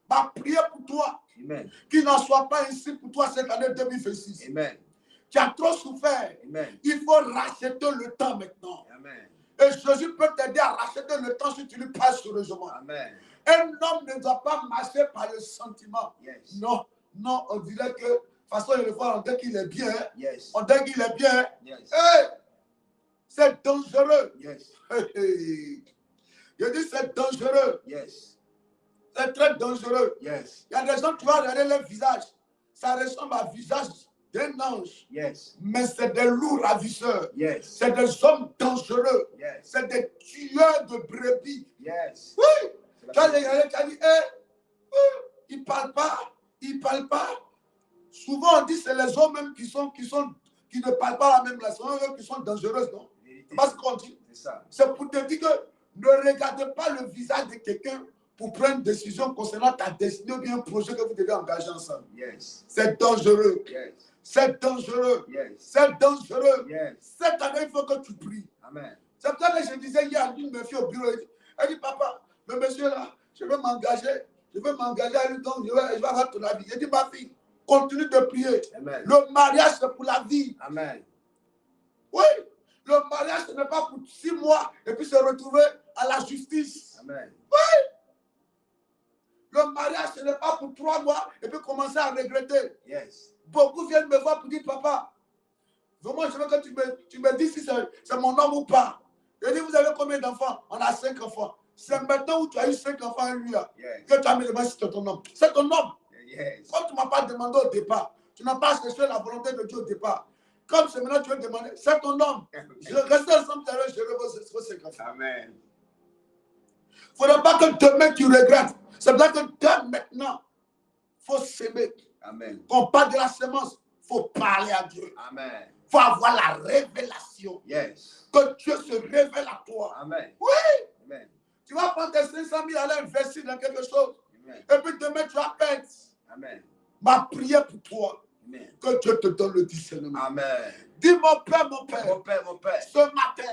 Ma prière pour toi,
Amen.
Qu'il n'en soit pas ainsi pour toi cette année 2026.
Amen.
Tu as trop souffert.
Amen.
Il faut racheter le temps maintenant.
Amen.
Et Jésus peut t'aider à racheter le temps si tu lui parles sérieusement.
Amen.
Un homme ne doit pas marcher par le sentiment.
Yes.
Non, non, on dirait que, de toute façon, il le voit, on dit qu'il est bien.
Yes.
On dit qu'il est bien.
Yes.
Hey, c'est dangereux.
Yes.
Hey. Je dis c'est dangereux.
Yes.
C'est très dangereux.
Yes.
Il y a des gens, tu vas regarder leur visage. Ça ressemble à visage d'un ange.
Yes.
Mais c'est des loups ravisseurs.
Yes.
C'est des hommes dangereux.
Yes.
C'est des tueurs de brebis.
Yes.
Oui. Tu as dit, ils ne parlent pas. Ils ne parlent pas. Souvent, on dit que c'est les hommes même qui ne parlent pas la même langue. C'est eux qui sont dangereuses, non? C'est pas ce qu'on dit.
C'est ça.
C'est pour te dire que ne regardez pas le visage de quelqu'un pour prendre une décision concernant ta destinée ou bien un projet que vous devez engager ensemble.
Yes.
C'est dangereux.
Yes.
C'est dangereux.
Yes.
C'est dangereux.
Yes.
Cette année, il faut que tu pries.
Amen.
C'est pour ça que je disais hier à une fille au bureau, elle dit, papa, le monsieur là, je veux m'engager à lui, donc je vais avoir ton avis. Je dis, ma fille, continue de prier.
Amen.
Le mariage, c'est pour la vie.
Amen.
Oui, le mariage, ce n'est pas pour 6 mois et puis se retrouver à la justice.
Amen.
Oui. Le mariage, ce n'est pas pour 3 mois et puis commencer à regretter.
Yes.
Beaucoup viennent me voir pour dire, papa, vraiment, je veux que tu me dises si c'est mon homme ou pas. Je dis, vous avez combien d'enfants? On a 5 enfants. C'est maintenant où tu as eu 5 enfants, lui, là, que tu as mis le main si c'est ton homme. C'est ton homme.
Yes.
Comme tu ne m'as pas demandé au départ, tu n'as pas cherché la volonté de Dieu au départ. Comme c'est maintenant tu veux demander, c'est ton homme. Je reste ensemble, je revois vos 5 enfants.
Amen.
Il ne faudra pas que demain tu regrettes. C'est vrai que dès maintenant, il faut s'aimer.
Amen.
Quand on parle de la semence, il faut parler à Dieu.
Amen.
Il faut avoir la révélation.
Yes.
Que Dieu se révèle à toi.
Amen.
Oui.
Amen.
Tu vas prendre tes 500 000 aller investir dans quelque chose.
Amen.
Et puis demain, tu vas perdre.
Amen.
Ma prière pour toi,
Amen.
que Dieu te donne le discernement.
Amen.
Dis mon Père,
Mon Père,
ce matin,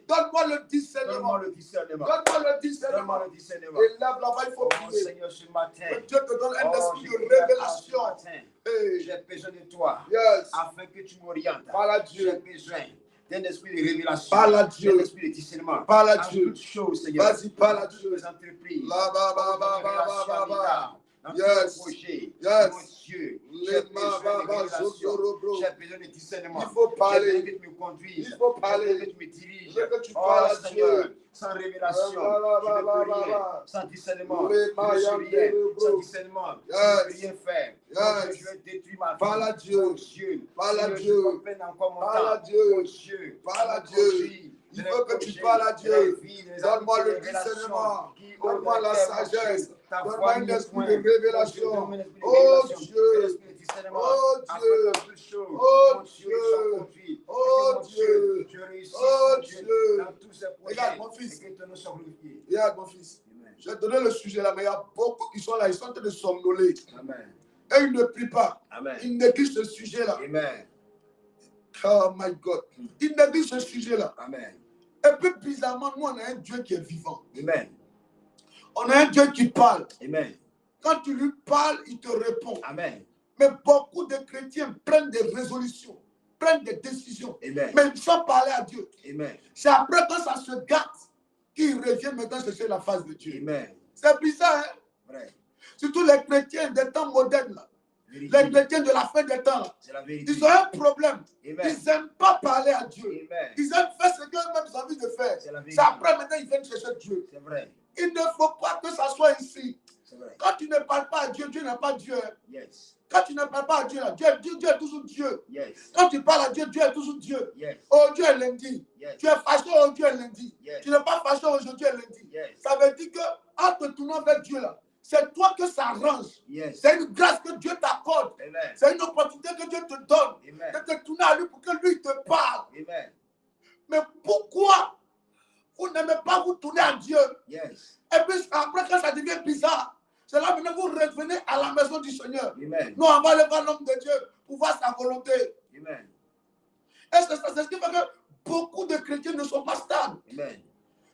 donne-moi le discernement.
donne-moi le discernement.
Donne-moi le discernement.
Donne-moi le discernement.
Et lève la voix, il faut
Oh
prier.
Seigneur, ce matin,
Que Dieu te donne un esprit
j'ai
de
besoin de toi
révélation.
ce matin.
Hey.
J'ai besoin de toi
Yes.
afin que tu m'orientes.
Voilà
J'ai
Dieu.
besoin d'un esprit de révélation,
Parle à Dieu.
d'un esprit de discernement.
Parle à
Dans
Dieu.
toutes choses, Seigneur.
Vas-y, parle à
Dans toutes
Dieu.
les entreprises.
La ba ba ba ba ba ba ba.
Dans
Yes.
tous les projets.
Yes.
Mon Dieu,
Les
j'ai besoin
ma ba
de
ba
révélation.
zozoro.
J'ai besoin de discernement.
Il faut parler.
J'ai besoin que tu me conduises.
Il faut parler.
J'ai besoin que tu me diriges.
Je veux que tu
Oh,
parles à
Seigneur,
Dieu.
sans révélation,
Ba, ba,
je ne
ba,
peux
ba,
rien.
ba.
Sans discernement,
Les
je ne
Mayas
suis rien.
de
Sans
Bro.
discernement, je
Yes.
ne peux rien faire.
Yes.
Mon Dieu, je vais détruire ma vie.
Parle à Dieu.
Mon Dieu,
Parle à
Seigneur,
Dieu.
je comprends encore mon
Parle à
temps.
Dieu.
Mon Dieu,
Parle à
me
Dieu.
conduis
Il
dans
faut
les
que tu
projets,
parles à
dans
Dieu.
les vies, dans les
Donne-moi
amitiés,
le
les relations
discernement.
qui
Donne-moi la sagesse.
Ta
Donne-moi
voix
un
mis
esprit
point.
de révélation.
Donne-moi un esprit de
Oh
révélation,
Dieu.
un esprit de discernement.
Oh
Afin
Dieu.
que toutes choses,
Oh
mon Dieu,
Dieu.
soient conduites.
Oh
Et que mon
Dieu.
je réussisse,
Oh
mon Dieu,
Dieu.
dans tous ces projets.
Regarde, mon fils.
Et que ton nom soit glorifié.
Regarde, mon fils.
Amen.
Je vais te donner le sujet là, mais il y a beaucoup qui sont là. Ils sont en train de somnoler.
Amen.
Et ils ne prient pas.
Amen.
Ils négligent ce sujet-là.
Amen.
Oh my God. Ils négligent ce sujet-là.
Amen.
Et puis bizarrement, nous, on a un Dieu qui est vivant.
Amen.
On a un Dieu qui parle.
Amen.
Quand tu lui parles, il te répond.
Amen.
Mais beaucoup de chrétiens prennent des résolutions, prennent des décisions,
Amen.
mais sans parler à Dieu.
Amen.
C'est après quand ça se gâte qu'ils reviennent maintenant chercher la face de Dieu.
Amen.
C'est bizarre, hein?
Vrai.
Surtout les chrétiens des temps modernes, là.
Vérité.
Les chrétiens de la fin des temps, là.
C'est la vérité.
Ils ont un problème.
Amen.
Ils n'aiment pas parler à Dieu.
Amen.
Ils aiment faire ce qu'eux-mêmes ont envie de faire.
C'est la vérité.
C'est après maintenant ils viennent chercher Dieu.
C'est vrai.
Il ne faut pas que ça soit ici.
C'est vrai.
Quand tu ne parles pas à Dieu, Dieu n'est pas Dieu. Hein.
Yes.
Quand tu ne parles pas à Dieu, là, Dieu est toujours Dieu.
Yes.
Quand tu parles à Dieu, Dieu est toujours Dieu.
Yes.
Oh, Dieu est lundi.
Yes.
Tu es fâché, oh, Dieu est lundi.
Yes.
Tu n'es pas fâché, aujourd'hui est lundi.
Yes.
Ça veut dire qu'en te tournant vers Dieu, là, c'est toi que ça arrange.
Yes.
C'est une grâce que Dieu t'accorde.
Amen.
C'est une opportunité que Dieu te donne.
Amen.
De te tourner à lui pour que lui te parle.
Amen.
Mais pourquoi vous n'aimez pas vous tourner à Dieu?
Yes.
Et puis après, quand ça devient bizarre, c'est là maintenant que vous revenez à la maison du Seigneur.
Amen.
Nous, on va aller voir l'homme de Dieu pour voir sa volonté.
Amen.
Et c'est ce qui fait que beaucoup de chrétiens ne sont pas stables.
Amen.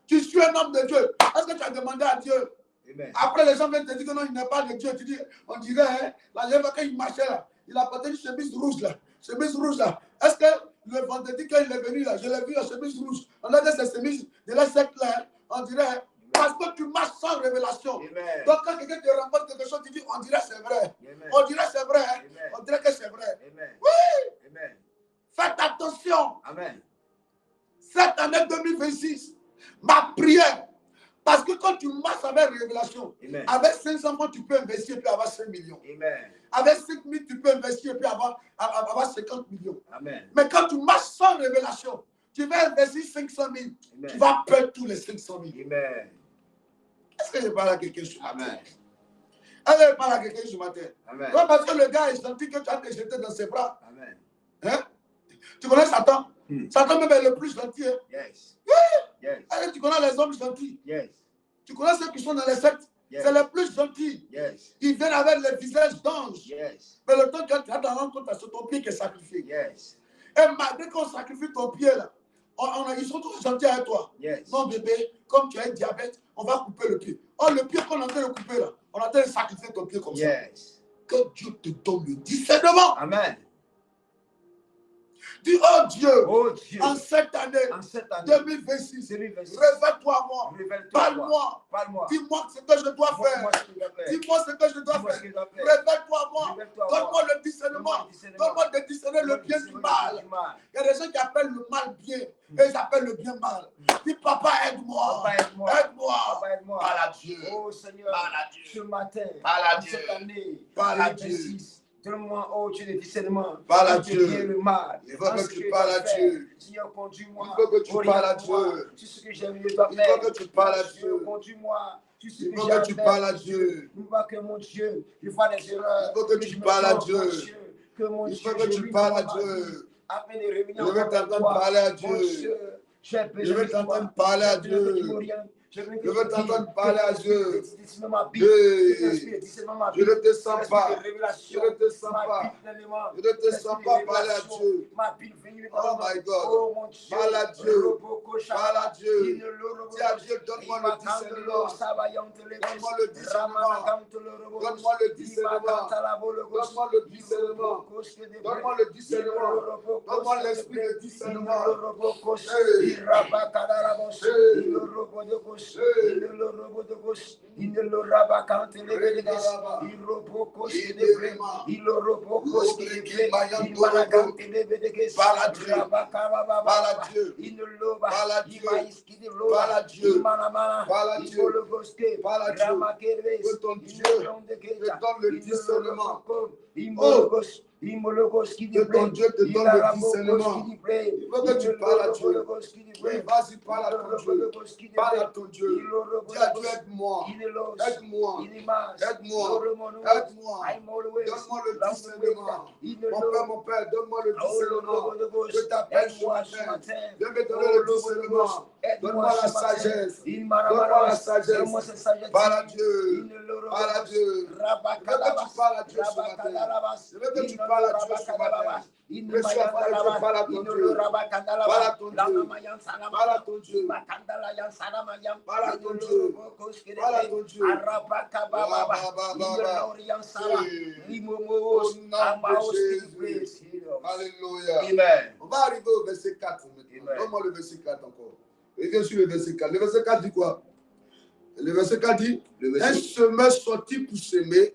Tu suis un homme de Dieu. Est-ce que tu as demandé à Dieu?
Amen.
Après, les gens viennent te dire que non, il n'est pas de Dieu. Tu dis, on dirait, hein, là, quand il marchait là, il a porté une chemise rouge là. Chemise rouge là. Est-ce que le vendredi, quand il est venu là, je l'ai vu la chemise rouge. On a dit cette chemise de la secte là, hein, on dirait, parce que tu marches sans révélation.
Amen.
Donc quand quelqu'un te rencontre quelque chose, tu dis, on dirait c'est vrai.
Amen.
On dirait c'est vrai. Hein.
Amen.
On dirait que c'est vrai.
Amen.
Oui.
Amen.
Faites attention.
Amen.
Cette année 2026, ma prière, parce que quand tu marches avec révélation,
Amen.
avec 500 francs, tu peux investir et puis avoir 5 millions.
Amen.
Avec 5 000, tu peux investir et puis avoir 50 millions.
Amen.
Mais quand tu marches sans révélation, tu vas investir 500 000,
Amen.
tu vas perdre tous les 500 000.
Amen.
Est-ce que je parle à quelqu'un ce matin?
Amen.
Est-ce que je parle à quelqu'un ce matin?
Amen.
Ouais, parce que le gars est gentil que tu as te jeté dans ses bras.
Amen.
Hein? Tu connais Satan? Satan même est le plus gentil. Hein?
Yes.
Oui.
Yes.
Est-ce que tu connais les hommes gentils?
Yes.
Tu connais ceux qui sont dans les sectes?
Yes.
C'est les plus gentils.
Yes.
Ils viennent avec les visages d'anges.
Yes.
Mais le temps que tu as dans l'encontre, c'est ton pied qui est sacrifié.
Yes.
Et malgré qu'on sacrifie ton pied là, ils sont tous gentils avec toi.
Yes.
Non bébé, comme tu as un diabète, on va couper le pied. Oh, le pied qu'on est en train de couper là, on est en train de sacrifier ton pied comme
Yes.
ça. Que Dieu te donne le discernement.
Amen.
Dis, oh Dieu,
Oh Dieu.
en cette année
En cette année
2026,
2026,
révèle-toi à moi.
révèle-toi.
Parle-moi.
Parle-moi.
Dis-moi ce que je dois faire.
Dis-moi ce que je dois faire.
Dis-moi ce que je dois
Dis-moi ce
faire.
que je dois faire.
Révèle-toi à moi.
Révèle-toi à
Donne-moi
moi.
le discernement.
Donne-moi le discernement.
Donne-moi de discerner le bien du mal. Il y a des gens qui appellent le mal bien et ils appellent le bien mal. Dis, papa, aide-moi.
Papa, aide-moi.
Aide-moi.
Papa, aide-moi.
Parle à Dieu.
Oh Seigneur,
Parle à Dieu.
ce matin,
Parle à
en
Dieu.
cette année,
Parle à
2026, donne-moi, oh Dieu, le discernement.
Parle à
Entre
Dieu.
bien et le mal.
Il faut
En
que
ce
tu
je
parles
dois
à
faire.
Dieu.
Seigneur, conduis-moi.
Il faut que tu parles à
Oriente-moi.
Dieu.
Tout ce que j'aime, je dois
Il
faire.
faut que tu parles à
Dieu,
Dieu.
conduis-moi. Tout ce
Il
que
faut
j'ai
que
à
tu
faire.
parles à Dieu.
Je vois que mon Dieu, je vois les erreurs.
Il faut que tu
je me
parles à
trompe,
Dieu.
mon Que mon
Il
Dieu,
faut que
je
tu
lui
parles à
demande ma
Dieu.
vie, afin de revenir
Je vais
encore vers
t'entendre
toi.
parler à
Mon
Dieu.
Dieu, j'ai besoin
Je vais
de toi.
t'entendre parler à
J'ai besoin que tu
Dieu.
m'orientes.
Je veux t'entendre parler à Dieu.
Je
ne te sens pas. Je ne te sens pas. Je ne te sens pas parler à Dieu. Oh my God. Parle à Dieu. Parle à Dieu. Dis à Dieu, donne-moi le discernement. Donne-moi le discernement. Donne-moi le discernement. Donne-moi le discernement. Donne-moi le discernement. Donne-moi l'esprit de discernement. Parle à Dieu. Parle à Dieu. Parle à Dieu. Parle à Dieu. Parle à Dieu. Parle à Dieu. Que ton Dieu te donne le discernement. Oh, que ton Dieu te donne le discernement. Il veut que tu parles à Dieu. Oui, vas-y, parle à ton Dieu. Parle à ton Dieu. Dis à Dieu, aide-moi. Aide-moi. Aide-moi. Aide-moi. Donne-moi le discernement. Mon Père, donne-moi le discernement. Je t'appelle ce matin. Viens me donner le discernement. Donne-moi la sagesse. Donne-moi la sagesse. Parle à Dieu. Parle à Dieu. Je veux que tu parles à Dieu ce matin. Je veux que tu parles à Dieu ce matin. Précieux enfant de Dieu, parle à ton Dieu. Parle à ton Dieu. Parle à ton Dieu. Parle à ton Dieu. Parle à ton Dieu. Au nom de Jésus. Alléluia.
Amen.
On va arriver au verset 4 maintenant. Donne-moi le verset 4 encore. Et bien sûr le verset 4. Le verset 4 dit quoi? Le verset 4 dit, un semeur sortit pour semer,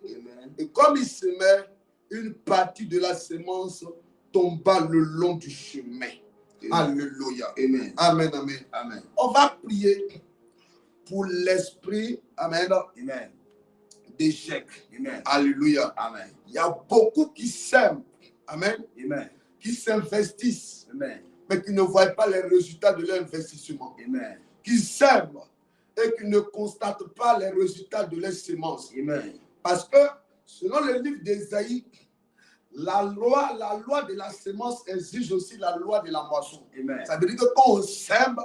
et comme il semait, une partie de la semence tomba le long du chemin. Amen. Alléluia.
Amen.
Amen, amen.
Amen.
On va prier pour l'esprit, amen,
Amen.
d'échec.
Amen.
Alléluia.
Amen.
Il y a beaucoup qui sèment, amen,
Amen.
qui s'investissent,
Amen.
mais qui ne voient pas les résultats de leur investissement.
Amen.
Qui sèment et qui ne constatent pas les résultats de leurs semences.
Amen.
Parce que, selon le livre d'Ésaïe, la loi de la semence exige aussi la loi de la moisson.
Amen.
Ça veut dire que quand on sème,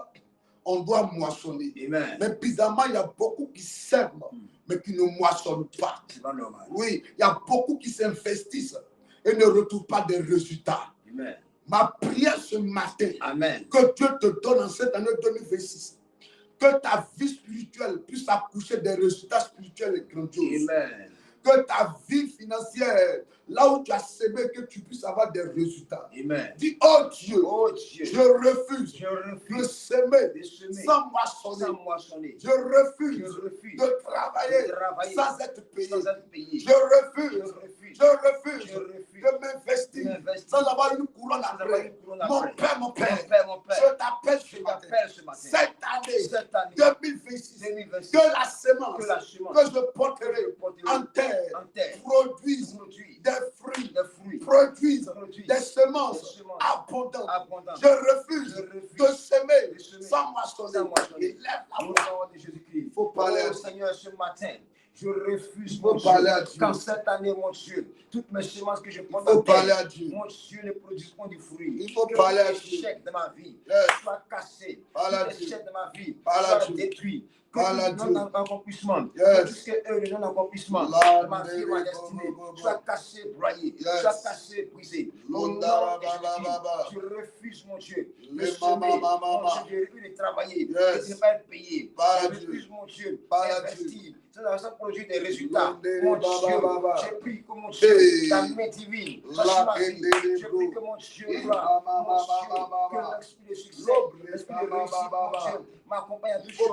on doit moissonner.
Amen.
Mais bizarrement, il y a beaucoup qui sèment, mais qui ne moissonnent pas.
C'est pas normal.
Oui, il y a beaucoup qui s'investissent et ne retrouvent pas de résultats.
Amen.
Ma prière ce matin,
Amen.
que Dieu te donne en cette année 2026, que ta vie spirituelle puisse accoucher des résultats spirituels et grandioses.
Amen.
Que ta vie financière, là où tu as semé, que tu puisses avoir des résultats.
Amen.
Dis, oh Dieu,
Je
refuse de semer sans
sans moissonner.
Je refuse
de
travailler sans être payé.
Je
Je refuse de m'investir sans avoir une couronne après. Mon Père, je t'appelle ce matin. Cette année 2026, que la semence que je porterai en terre produise des fruits, produise des semences abondantes. Je refuse de semer sans moissonner. Lève la voix.
Il
faut parler à
Seigneur ce matin. Je refuse,
mon Dieu,
qu'en cette année, mon Dieu, toutes mes semences que je prends
dans terre,
mon Dieu, ne produisent pas du fruit.
Il faut parler à Dieu.
L'échec de ma vie soit cassé. L'échec de ma vie soit détruit. Que tout non-accomplissement, que tout ce qui est heure de non-accomplissement de ma vie, ma destinée, soit cassé, broyé, soit cassé, brisé. Au nom de Jésus, je refuse, mon Dieu, de semer, mon Dieu, de travailler, de ne pas être payé. Je refuse, mon Dieu, d'investir. Ça produit des résultats. Mon Dieu, j'ai pris que mon Dieu, ta main divine, j'ai pris que mon Dieu, que l'esprit de succès, l'esprit de réussite, mon Dieu, m'accompagne à toutes choses.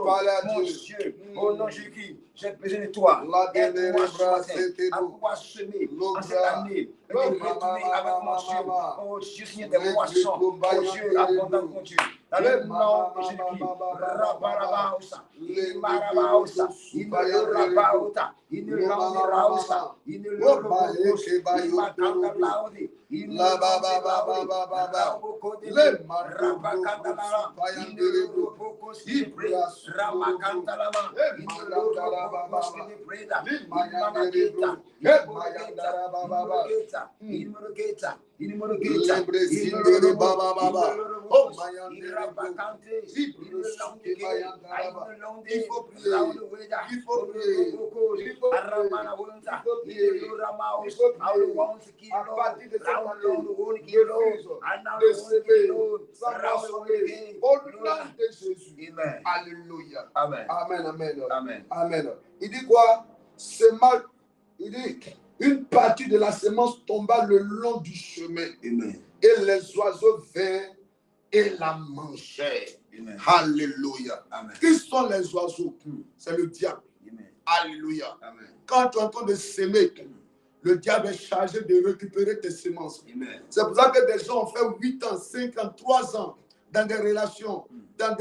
Mon Dieu, au nom de Jésus, j'ai besoin de toi. Aide-moi ce matin à pouvoir semer en cette année et de retourner avec mon Dieu. Oh Dieu, Seigneur, des moissons. Oh Dieu, abondant, mon Dieu. Dans le nom de Jésus-Christ, Rabarabaousa, Imarabaousa, Inolorabaouta, Inolorabaousa, Inolorabaousa, Imakandalaudi, Inolorabaouti, Rabakandalala, Inolorabaousi, Ramakandalama, Inolorabaousi, Imanaketa, Imanaketa, Keita, Inumero Keita, Inumero Keita,
Lebre Sindere Baba Baba. Oh, Mayandere
Rabakante,
Libre Suke Mayandaraba. Il faut prier. Il faut prier.
Il
Il faut prier. Il faut prier. Il faut prier. À partir de cette année, de s'aimer, sans moissonner. Au nom de Jésus.
Amen.
Alléluia.
Amen.
Amen, amen.
Amen.
Amen. Il dit quoi? Semence. Il dit une partie de la semence tomba le long du chemin.
Amen.
Et les oiseaux vinrent et la mangeaient.
Amen.
Alléluia.
Amen.
Qui sont les oiseaux? C'est le diable.
Amen.
Alléluia.
Amen.
Quand tu es en train de s'aimer, le diable est chargé de récupérer tes semences.
Amen.
C'est pour ça que des gens ont fait 8 ans, 5 ans, 3 ans dans des relations, dans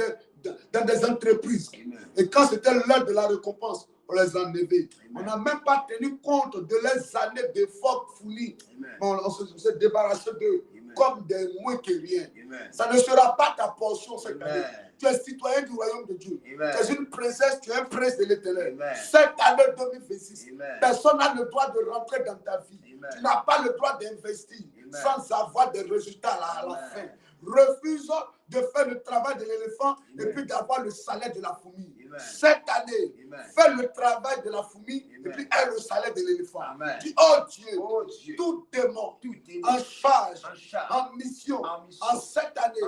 des entreprises.
Amen.
Et quand c'était l'heure de la récompense, on les a enlevés.
Amen.
On n'a même pas tenu compte de leurs années d'efforts fournis. On s'est débarrassé d'eux comme des moins que rien.
Amen.
Ça ne sera pas ta portion cette année.
Amen.
Tu es citoyen du royaume de Dieu.
Amen.
Tu es une princesse, tu es un prince de l'éternel.
Amen.
Cette année 2026,
Amen.
personne n'a le droit de rentrer dans ta vie.
Amen.
Tu n'as pas le droit d'investir sans avoir des résultats à la fin. Refuse de faire le travail de l'éléphant et puis d'avoir le salaire de la fourmi.
Amen.
Cette année, fais le travail de la fourmi et puis aie le salaire de l'éléphant. Dis, oh Dieu, tout démon en charge, en mission, en cette année,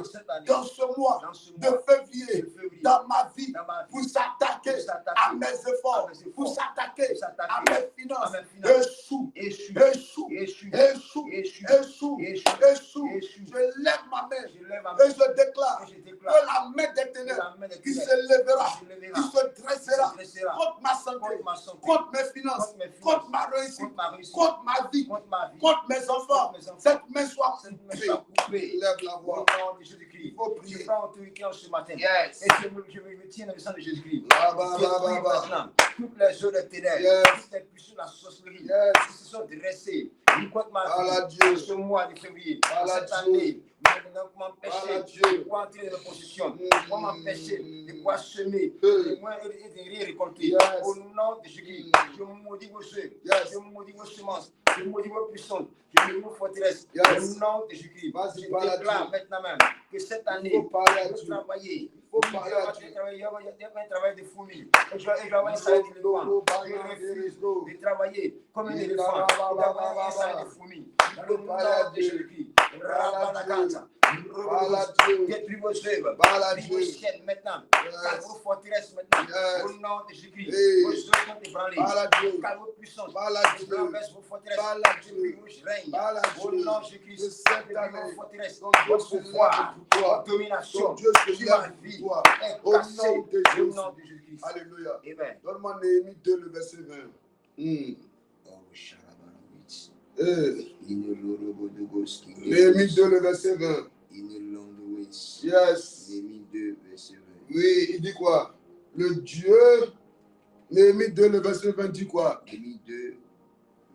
dans ce mois de février, dans ma vie, pour s'attaquer à mes efforts, pour s'attaquer à mes finances, échoue. Je lève ma main et je déclare que la main des ténèbres qui se lèvera, qui se dressera contre ma santé, contre mes finances, contre ma réussite, contre ma vie, contre mes enfants, cette main soit coupée. Lève la voix. Il faut prier.
Je prends autorité en ce matin.
Yes.
Et je me tiens dans le sang de Jésus-Christ. Toutes les eaux de ténèbres, toutes les puissances de la sorcellerie qui se sont dressées contre ma vie ce mois de février, cette année, m'empêcher de pouvoir entrer dans la position, pour m'empêcher de pouvoir semer, de rien récolter. Au nom de Jésus, je maudis vos œufs, je maudis vos semences, je maudis vos puissances, je maudis vos forteresses. Au nom de Jésus, je déclare maintenant même que cette année, je vais travailler. Il y a un travail de fourmi. Et je vais avoir un salaire d'éléphant. Je refuse de travailler comme un éléphant. Je vais avoir un salaire de fourmi. Dans le nom de Jésus-Christ. Détruis vos œuvres. Détruis vos chaînes maintenant. Car vos forteresses maintenant. Au nom de Jésus-Christ. Vos œuvres sont ébranlées. Car vos puissances. Je renverse vos forteresses. Depuis vos règnes. Au nom de Jésus-Christ. Depuis vos forteresses. Votre pouvoir. Votre domination. Sur ma vie.
Au nom de Jésus.
Jésus-Christ.
Alléluia.
Amen.
Donne-moi Néhémie 2, le verset 20. Néhémie 2, le verset 20. Yes.
Néhémie 2, verset 20.
Oui, il dit quoi? Le Dieu. Néhémie 2, le verset 20 dit quoi?
Néhémie 2,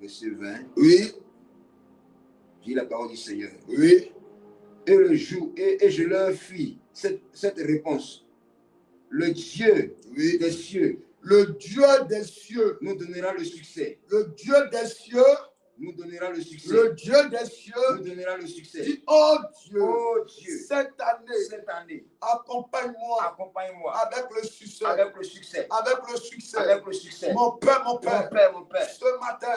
verset 20.
Oui.
Dit la parole du Seigneur.
Oui.
Et le jour, et je leur fis cette réponse. Le Dieu des cieux,
le Dieu des cieux
nous donnera le succès.
Le Dieu des cieux
nous donnera le succès.
Le Dieu des cieux
nous donnera le succès.
Dis, oh Dieu,
cette année,
accompagne-moi avec le succès.
Avec le succès.
Mon Père, ce matin,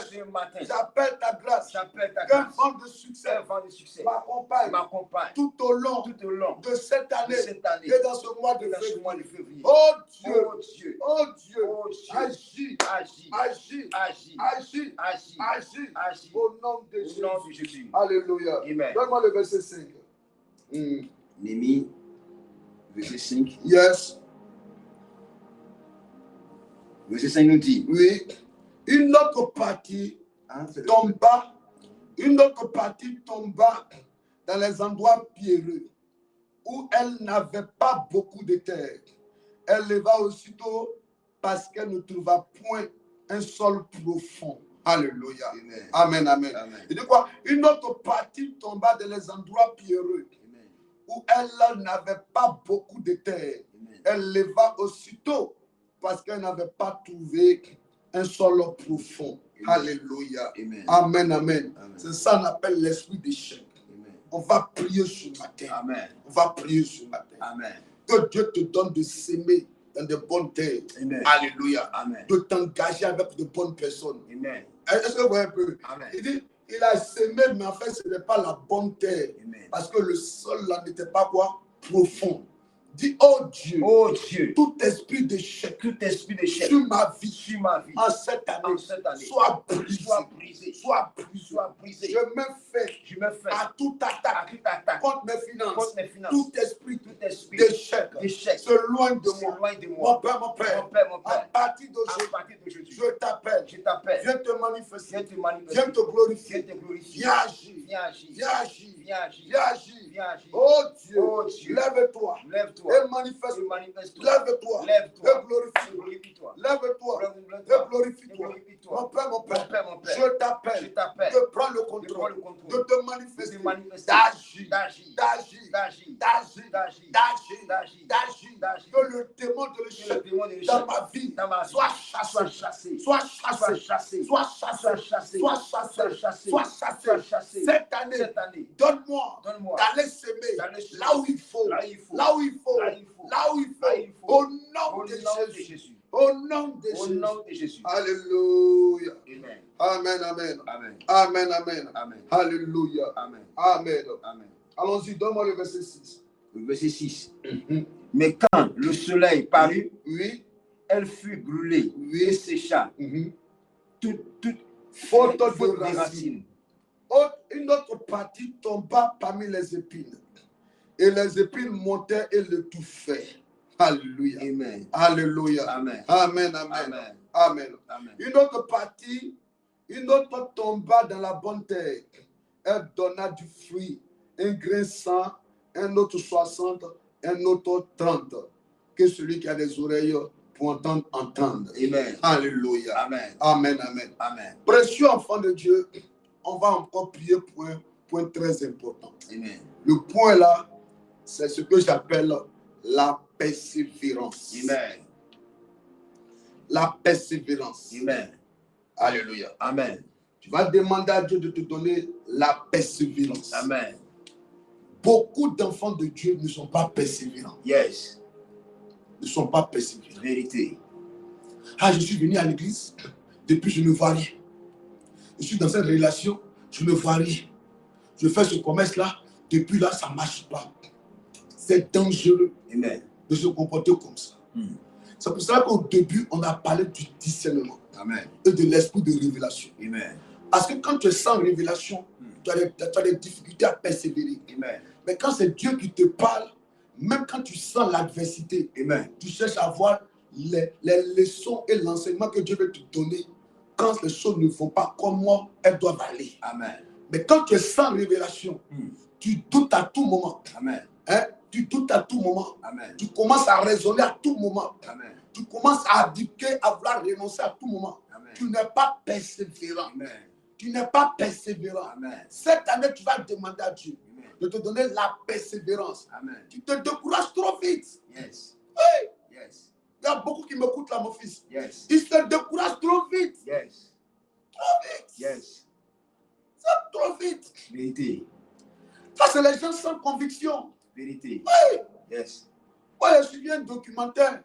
j'appelle ta grâce. Qu'un vent de succès m'accompagne tout au long de cette année et dans ce mois de février. Oh Dieu, agis. Au nom de Jésus. Alléluia. Donne-moi le verset 5.
Néhémie, verset 5.
Yes.
Verset 5 nous dit.
Oui. Une autre partie tomba dans les endroits pierreux où elle n'avait pas beaucoup de terre. Elle leva aussitôt parce qu'elle ne trouva point un sol profond. Alléluia. Amen. Il dit quoi? Une autre partie tomba dans les endroits pierreux où elle n'avait pas beaucoup de terre. Elle leva aussitôt parce qu'elle n'avait pas trouvé un sol profond. Alléluia. Amen. C'est ça qu'on appelle l'esprit d'échec. On va prier ce matin.
Amen.
On va prier ce matin.
Amen.
Que Dieu te donne de s'aimer dans de bonnes terres.
Amen.
Alléluia.
Amen.
De t'engager avec de bonnes personnes.
Amen.
Est-ce que vous voyez un peu?
Amen.
Il dit, il a sémé, mais en fait, ce n'est pas la bonne terre.
Amen.
Parce que le sol là n'était pas quoi? Profond. Dis, oh Dieu,
Oh Dieu,
tout esprit d'échec
tout esprit d'échec
sur ma vie,
sur ma vie,
en cette année, soit brisé.
soit brisé,
Soit brisé.
soit brisé.
Je me fais
Je me fais
à toute attaque contre mes finances.
contre mes finances.
Tout esprit
esprit
d'échec
d'échec
se loin de moi.
loin de
Mon
moi.
Père, mon Père,
Mon Père, mon
à
Père,
partir
à
d'aujourd'hui,
partir d'aujourd'hui,
je t'appelle.
je t'appelle.
Viens te manifester.
Viens te manifester.
Viens te glorifier.
Viens te glorifier.
Viens agir.
Viens agir.
Viens agir.
Viens agir.
Viens agir.
Viens agir.
Oh Dieu,
Oh Dieu,
lève-toi
lève-toi
et manifeste.
et manifeste-toi.
Lève-toi
Lève-toi
et glorifie.
glorifie-toi.
Lève-toi
Lève-toi
et glorifie-toi.
glorifie-toi.
Mon Père, mon Père,
Mon Père, mon Père,
je t'appelle
je t'appelle
de prendre le
de prendre
contrôle,
le contrôle,
de te manifester,
de manifester,
d'agir,
d'agir,
d'agir,
d'agir,
d'agir,
d'agir,
d'agir,
d'agir,
d'agir,
d'agir.
que le démon de
Que le
l'échec
démon de l'échec
dans ma vie
dans ma vie
soit
soit
chassé,
chassé,
soit
soit
chassé,
chassé,
soit
soit
chassé,
chassé,
soit
soit
chassé,
chassé,
soit
soit
chassé.
chassé.
Cette année,
Cette année,
donne-moi
donne-moi
d'aller s'aimer
d'aller semer
là où il faut,
là où il faut,
là où il faut,
là où il faut,
là où il
là où il
faut,
faut.
au nom
au
de
nom de
Jésus.
Jésus.
Au nom de
Au
Jésus.
nom de Jésus.
Alléluia.
Amen.
Amen, amen.
Amen.
Amen, amen.
Amen.
Alléluia.
Amen.
Amen.
Amen.
Allons-y, donne-moi le verset 6.
Le verset 6. Mais quand le soleil parut,
Oui.
elle fut brûlée et sécha toute
Faute
faute
de
des
racines.
racines.
Une autre partie tomba parmi les épines. Et les épines montaient et l'étouffaient. Alléluia.
Amen.
Alléluia.
Amen.
Amen, amen.
Amen.
Amen.
Amen.
Une autre partie, une autre tomba dans la bonne terre. Elle donna du fruit, un grain 100, un autre 60, un autre 30. Que celui qui a des oreilles pour entendre, entende.
Amen.
Alléluia.
Amen.
Amen, amen.
Amen.
Précieux enfant de Dieu, on va encore prier pour un point très important.
Amen.
Le point là, c'est ce que j'appelle la persévérance.
Amen.
La persévérance.
Amen.
Alléluia.
Amen.
Tu vas demander à Dieu de te donner la persévérance.
Amen.
Beaucoup d'enfants de Dieu ne sont pas persévérants.
Yes.
Ne sont pas persévérants.
Vérité.
Ah, je suis venu à l'église, depuis je ne vois rien. Je suis dans cette relation, je ne vois rien. Je fais ce commerce-là, depuis là, ça ne marche pas. C'est dangereux.
Amen.
De se comporter comme ça. C'est pour ça qu'au début, on a parlé du discernement.
Amen.
Et de l'esprit de révélation.
Amen.
Parce que quand tu es sans révélation, tu as des difficultés à persévérer.
Amen.
Mais quand c'est Dieu qui te parle, même quand tu sens l'adversité,
Amen.
tu cherches à voir les leçons et l'enseignement que Dieu veut te donner. Quand les choses ne vont pas comme moi, elles doivent aller.
Amen.
Mais quand tu es sans révélation, tu doutes à tout moment.
Amen.
Hein? Tu doutes à tout moment.
Amen.
Tu commences à raisonner à tout moment.
Amen.
Tu commences à abdiquer, à vouloir renoncer à tout moment.
Amen.
Tu n'es pas persévérant.
Amen.
Tu n'es pas persévérant.
Amen.
Cette année, tu vas demander à Dieu
Amen.
de te donner la persévérance.
Amen.
Tu te décourages trop vite.
Yes.
Hey!
Yes.
Il y a beaucoup qui m'écoutent là, mon fils.
Yes.
Ils se découragent trop vite.
Yes.
Trop vite.
Yes.
C'est trop vite.
Vérité.
Ça, c'est les gens sans conviction.
Vérité.
Oui.
Yes.
Moi, j'ai suivi un documentaire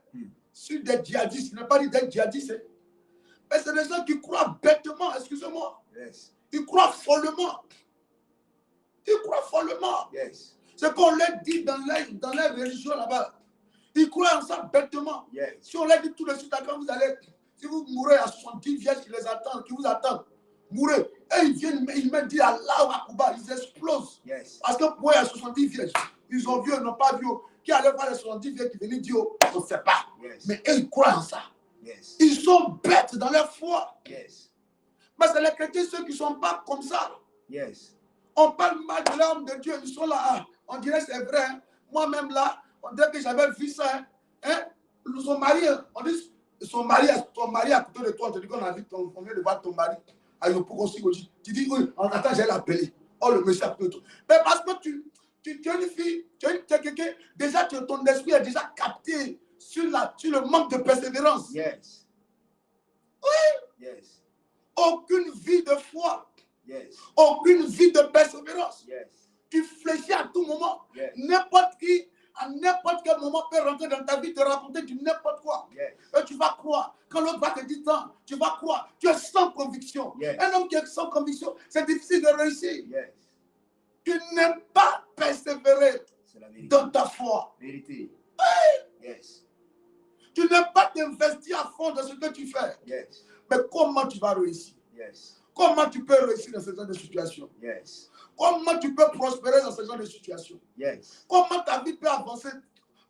sur des djihadistes. Je n'ai pas dit des djihadistes. Hein. Mais c'est des gens qui croient bêtement, excusez-moi.
Yes.
Ils croient follement. Ils croient follement.
Yes.
C'est qu'on leur dit dans les religions là-bas. Ils croient en ça bêtement.
Yes.
Si on leur dit tout de suite, quand vous allez, si vous mourrez à 70 vierges qui les attendent, qui vous attendent, mourrez. Et ils viennent, ils me disent Allah Akbar, ils explosent.
Yes.
Parce que pour il y a 70 vierges, ils ont vu, ils n'ont pas vu. Qui allait voir les 70 vierges qui venaient dire, on ne sait pas.
Yes.
Mais eux, ils croient en ça.
Yes.
Ils sont bêtes dans leur foi.
Yes.
Mais c'est les chrétiens, ceux qui ne sont pas comme ça.
Yes.
On parle mal de l'homme de Dieu, ils sont là. Ah, on dirait que c'est vrai. Hein. Moi-même là, on dirait que j'avais vu ça. Hein. Hein? Ils sont mariés. On dit, ton mari à côté de toi, on te dit qu'on a vu, on vient de voir ton mari. Tu dis, oui, en attendant, j'ai l'appelé. Oh, le monsieur à côté de toi. Mais parce que tu es une fille, tu es quelqu'un, déjà ton esprit est déjà capté sur le manque de persévérance.
Yes.
Oui.
Yes.
Aucune vie de foi
Yes.
Aucune vie de persévérance.
Yes.
Tu fléchis à tout moment.
Yes.
N'importe qui, à n'importe quel moment, peut rentrer dans ta vie, te raconter du n'importe quoi.
Yes.
Et tu vas croire. Quand l'autre va te dire non, tu vas croire. Tu es sans conviction.
Yes.
Un homme qui est sans conviction, c'est difficile de réussir.
Yes.
Tu n'aimes pas persévérer dans ta foi.
Vérité. Yes.
Tu n'aimes pas t'investir à fond dans ce que tu fais.
Yes.
Mais comment tu vas réussir?
Yes.
Comment tu peux réussir dans ce genre de situation?
Yes.
Comment tu peux prospérer dans ce genre de situation?
Yes.
Comment ta vie peut avancer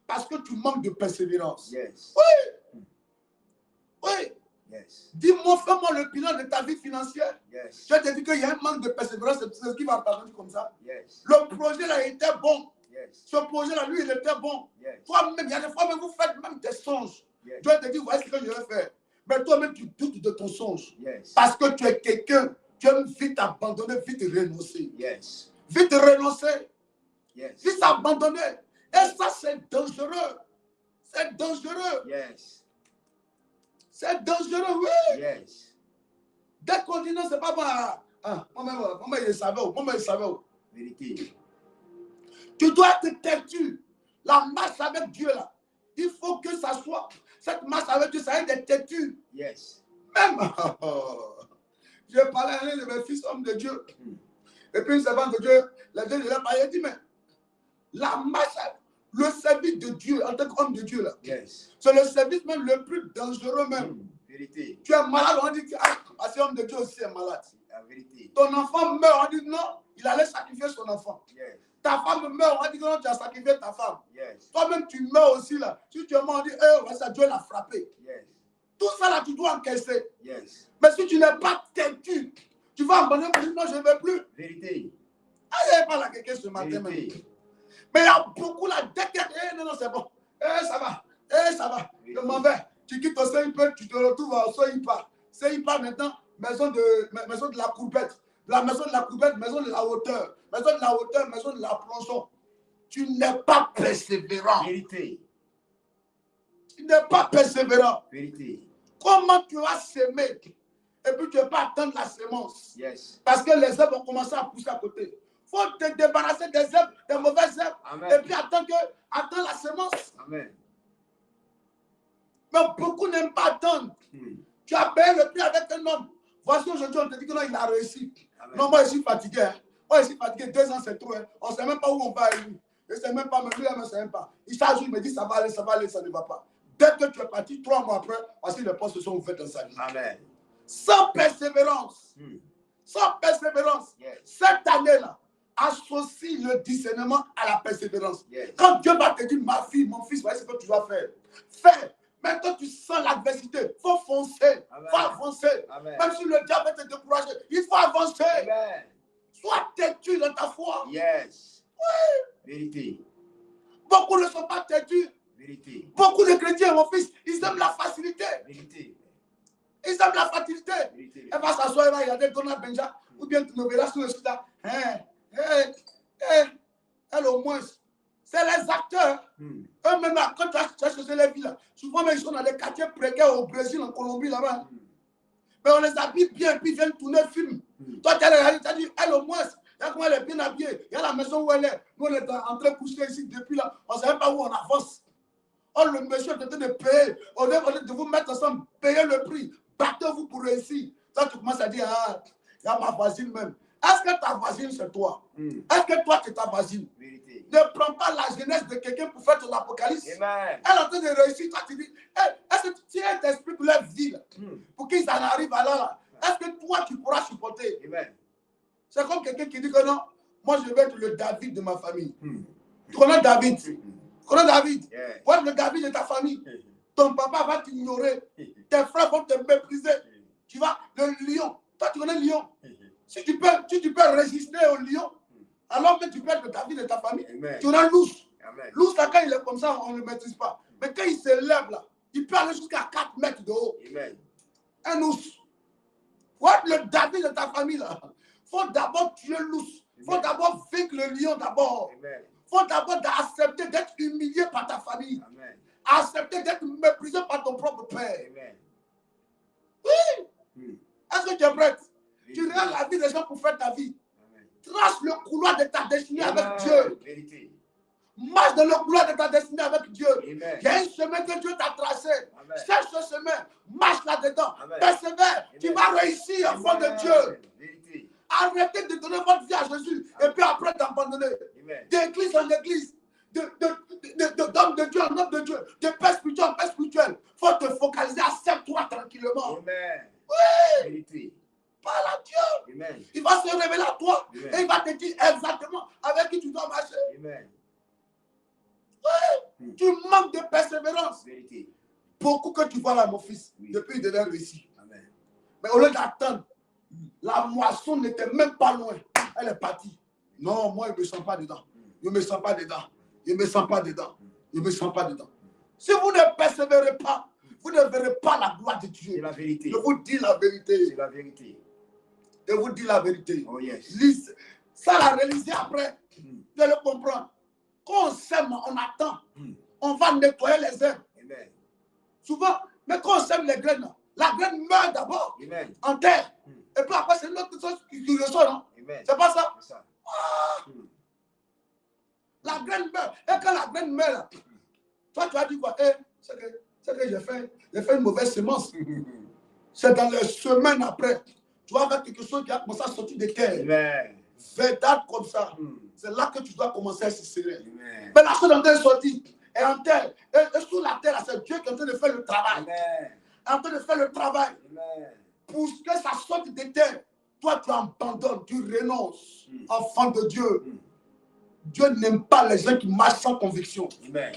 parce que tu manques de persévérance?
Yes.
Oui. Oui.
Yes.
Dis-moi, fais-moi le bilan de ta vie financière.
Yes.
Je te dis qu'il y a un manque de persévérance, c'est ce qui va apparaître comme ça.
Yes.
Le projet là était bon.
Yes.
Ce projet là, lui, il était bon.
Yes.
Toi-même, il y a des fois même, vous faites même des songes.
Yes.
Dieu te dit, voici ce que je vais faire. Mais toi-même, tu doutes de ton songe.
Yes.
Parce que tu es quelqu'un, tu aimes vite abandonner, vite renoncer.
Yes.
Vite renoncer,
Yes.
vite abandonner. Et ça, c'est dangereux. C'est dangereux.
Yes.
C'est dangereux, oui.
Yes.
Dès qu'on dit non, c'est pas bon. Ah, moi, il savait. Moi, il savait.
Vérité.
Tu dois être têtu. La marche avec Dieu, là, il faut que ça soit. Cette marche avec Dieu, ça aide d'être têtu.
Yes.
Même. J'ai parlé à l'un de mes fils, homme de Dieu. Et puis, une servante de Dieu, la Dieu, il a parlé, il dit, mais la marche, le service de Dieu, en tant qu'homme de Dieu, là,
Yes.
c'est le service même le plus dangereux même.
Vérité.
Tu es malade, on dit que cet homme de Dieu aussi est malade.
La vérité.
Ton enfant meurt, on dit non, il allait sacrifier son enfant.
Yes.
Ta femme meurt, on dit que non, tu as sacrifié ta femme.
Yes.
Toi-même, tu meurs aussi là. Si tu es mort, on dit, ouais, ça, Dieu l'a frappé.
Yes.
Tout ça là, tu dois encaisser.
Yes.
Mais si tu n'es pas têtu, tu vas abandonner, tu dis non, je ne veux plus.
Vérité.
Ah, il n'y avait pas là quelqu'un ce matin même.
Vérité.
Mais il y a beaucoup là, dès que, non, c'est bon. Ça va. Ça va. Je m'en vais. Tu quittes au Saint-Hyper, tu te retrouves au Saint-Hyper. Saint-Hyper maintenant, maison de la courbette. La maison de la courbette, maison de la hauteur. Maison de la hauteur, maison de la plongeon. Tu n'es pas persévérant.
Vérité.
Tu n'es pas persévérant.
Vérité.
Comment tu vas s'aimer et puis tu ne vas pas attendre la sémence?
Yes.
Parce que les herbes vont commencer à pousser à côté. Il faut te débarrasser des herbes, des mauvaises herbes.
Amen.
Et puis attends la sémence.
Amen.
Mais beaucoup n'aiment pas attendre. Tu as payé le prix avec un homme. Voici aujourd'hui, on te dit que non, il a réussi.
Amen.
Non, moi, je suis fatigué. Hein. Moi, je suis fatigué. 2 ans, c'est trop. Hein. On ne sait même pas où on va aller. Je ne sais même pas, mais lui, il ne sait même pas. Il chaque jour, il me dit, ça va aller, ça ne va pas. Dès que tu es parti, 3 mois après, voici les postes se sont ouverts dans sa vie.
Amen.
Sans persévérance. Sans persévérance.
Yes.
Cette année-là, associe le discernement à la persévérance.
Yes.
Quand Dieu va te dire, ma fille, mon fils, voici ce que tu dois faire. Fais. Maintenant, tu sens l'adversité. Il faut foncer. Il faut avancer.
Amen.
Même si le diable va te décourager, il faut avancer.
Amen.
Sois têtu dans ta foi.
Yes.
Oui.
Vérité.
Beaucoup ne sont pas têtus.
Vérité.
Beaucoup de chrétiens, mon fils, ils aiment la facilité.
Vérité.
Ils aiment la facilité.
Vérité.
Elle va s'asseoir, elle va regarder Donald Benja, ou bien tu me verras sur le site là. Elle au moins, c'est les acteurs. Eux-mêmes, quand tu as cherché les villes, souvent ils sont dans les quartiers précaires au Brésil, en Colombie, là-bas. Mais on les habille bien, puis ils viennent tourner le film. Toi, tu as dit, elle au moins, il y a comment elle est bien habillée. Il y a la maison où elle est. Nous, on est en train de coucher ici depuis là. On ne sait même pas où on avance. Oh, le monsieur est en train de payer. Au lieu de vous mettre ensemble, payez le prix. Battez-vous pour réussir. Ça, tu commences à dire, ah, il y a ma voisine même. Est-ce que ta voisine, c'est toi? Est-ce que toi, c'est ta voisine?
Vérité.
Ne prends pas la jeunesse de quelqu'un pour faire ton apocalypse.
Amen.
Elle est en train de réussir. Toi, tu dis, est-ce que tu t'expliques leur vie là, pour qu'ils en arrivent à là? Est-ce que toi, tu pourras supporter?
Amen.
C'est comme quelqu'un qui dit que non, moi, je vais être le David de ma famille. Tu connais David? Tu connais David?
Yeah.
Voilà le David de ta famille. Ton papa va t'ignorer. Tes frères vont te mépriser. Tu vas, le lion. Toi, tu connais le lion. Si tu peux résister au lion, alors que tu peux être le David de ta famille.
Amen.
Tu auras l'ours.
Amen.
L'ours, là, quand il est comme ça, on ne le maîtrise pas. Mais quand il se lève, là, il peut aller jusqu'à 4 mètres de haut.
Amen.
Un ours. Voilà le David de ta famille, là. Il faut d'abord tuer l'ours. Il faut d'abord vaincre le lion, d'abord.
Amen.
Il faut d'abord accepter d'être humilié par ta famille.
Amen.
Accepter d'être méprisé par ton propre père.
Amen.
Oui. Est-ce que tu es prête? Tu regardes la vie des gens pour faire ta vie.
Amen.
Trace le couloir de ta destinée avec
Amen.
Dieu.
Vérité.
Marche dans le couloir de ta destinée avec Dieu.
Amen.
Il y a un chemin que Dieu t'a tracé.
Amen.
Cherche ce chemin. Marche là-dedans.
Amen.
Persévère.
Amen.
Tu vas réussir au fond de
Amen.
Dieu.
Vérité.
Arrêtez de donner votre vie à Jésus et puis après d'abandonner.
Amen.
D'église en église, d'homme de Dieu en homme de Dieu, de père spirituel en père spirituel. Il faut te focaliser, accepte-toi tranquillement.
Amen.
Oui,
Vérité.
parle à Dieu.
Amen.
Il va se révéler à toi
Amen.
et il va te dire exactement avec qui tu dois marcher.
Amen.
Oui, tu manques de persévérance.
Vérité.
Beaucoup que tu vois là, mon fils,
Oui.
depuis il devait réussir.
Amen.
Mais au lieu d'attendre, la moisson n'était même pas loin. Elle est partie. Non, moi, je ne me sens pas dedans. Je ne me sens pas dedans. Je ne me sens pas dedans. Je ne me sens pas dedans. Si vous ne persévérez pas, vous ne verrez pas la gloire de
C'est
Dieu.
la vérité.
Je vous dis la vérité.
C'est la vérité.
Je vous dis la vérité.
Oh yes.
Lise. Ça, la réaliser après.
Mm.
Je le comprends. Quand on sème, on attend.
Mm.
On va nettoyer les herbes.
Amen.
Souvent, mais quand on sème les graines, la graine meurt d'abord
Amen.
en terre.
Mm.
Et puis après, c'est l'autre chose qui ressort, non?
Amen.
C'est pas ça?
C'est ça. Mm.
La graine meurt. Et quand la graine meurt, là, toi, tu as dit quoi? C'est que j'ai fait une mauvaise semence. C'est dans les semaines après. Tu vas faire quelque chose qui a commencé à sortir de terre.
Amen.
Verdade comme ça.
Mm.
C'est là que tu dois commencer à se serrer.
Amen.
Mais la chose en train de sortir est en terre. Et sous la terre, c'est Dieu qui est en train de faire le travail.
Amen.
En train de faire le travail.
Amen.
Pour que ça sorte de terre. Toi, tu abandonnes, tu renonces.
Mm.
Enfant de Dieu.
Mm.
Dieu n'aime pas les gens qui marchent sans conviction.
Amen.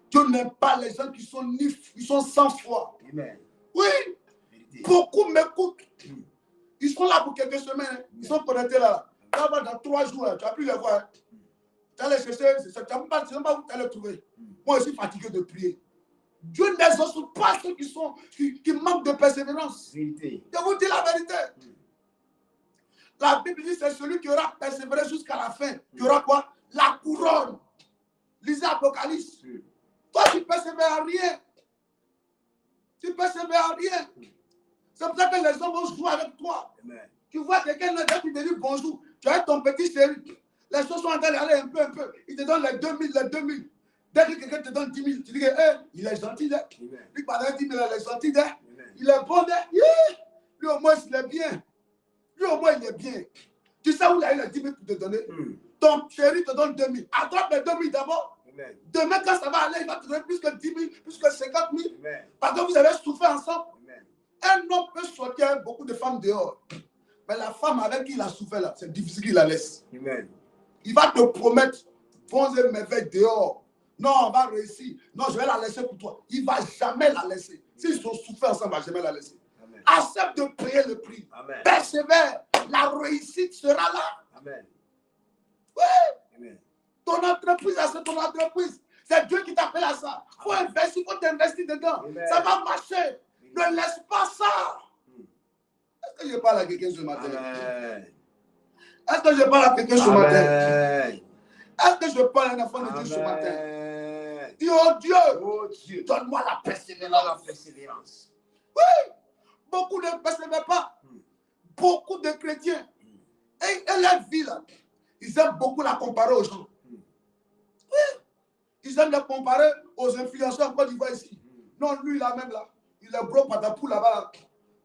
Dieu n'aime pas les gens qui sont nifs, ils sont sans foi.
Amen.
Oui,
Vérité.
beaucoup m'écoutent.
Mm.
Ils sont là pour quelques semaines. Ils sont connectés là. Là, dans 3 jours, tu n'as plus les voir. Tu vas les chercher, tu ne sais pas où tu vas les trouver. Moi, je suis fatigué de prier. Dieu n'exauce pas ceux qui manquent de persévérance.
Vérité.
Je vous dis la vérité.
Mm.
La Bible dit que c'est celui qui aura persévéré jusqu'à la fin. Qui aura quoi? La couronne. Lisez Apocalypse.
Mm.
Toi, tu ne persévères à rien. Tu ne persévères à rien. C'est pour ça que les gens vont jouer avec toi.
Amen.
Tu vois quelqu'un là, tu te dis bonjour. Tu as ton petit chéri. Les choses sont en train d'aller un peu. Il te donne les 2000, les 2000. Dès que quelqu'un te donne 10 000, tu dis que il est gentil. Là.
Amen.
Lui, pendant 10 000, il est gentil. Là.
Amen.
Il est bon. Là. Yeah. Lui, au moins, il est bien. Lui, au moins, il est bien. Tu sais où il a eu les 10 000 pour te donner?
Mm.
Ton chéri te donne 2 000. Attrape les 2 000 d'abord.
Amen.
Demain, quand ça va aller, il va te donner plus que 10 000, plus que 50 000.
Amen.
Parce que vous avez souffert ensemble.
Amen.
Un homme peut sortir avec beaucoup de femmes dehors. Mais la femme avec qui il a souffert là, c'est difficile qu'il la laisse.
Amen.
Il va te promettre bons et merveilles dehors. Non, on va réussir. Non, je vais la laisser pour toi. Il ne va jamais la laisser. S'ils sont souffert ensemble, il ne va jamais la laisser.
Amen.
Accepte de payer le prix.
Amen.
Persévère. La réussite sera là.
Amen.
Oui.
Amen.
Ton entreprise, c'est ton entreprise. C'est Dieu qui t'appelle à ça. Il faut investir, il faut t'investir dedans.
Amen.
Ça va marcher. Ne laisse pas ça.
Mm.
Est-ce que je parle à quelqu'un ce matin?
Amen.
Est-ce que je parle à quelqu'un ce matin?
Amen.
Est-ce que je parle à un enfant de Dieu ce matin?
Amen.
Dis, oh Dieu,
Oh Dieu,
donne-moi la
donne-moi la
persévérance.
persévérance.
Oui, beaucoup ne persévèrent pas.
Mm.
Beaucoup de chrétiens. Et leur vie, là, ils aiment beaucoup la comparer aux gens.
Mm.
Oui, ils aiment la comparer aux influenceurs en Côte d'Ivoire ici.
Mm.
Non, lui, là même là, il est bro patapou là-bas. Là.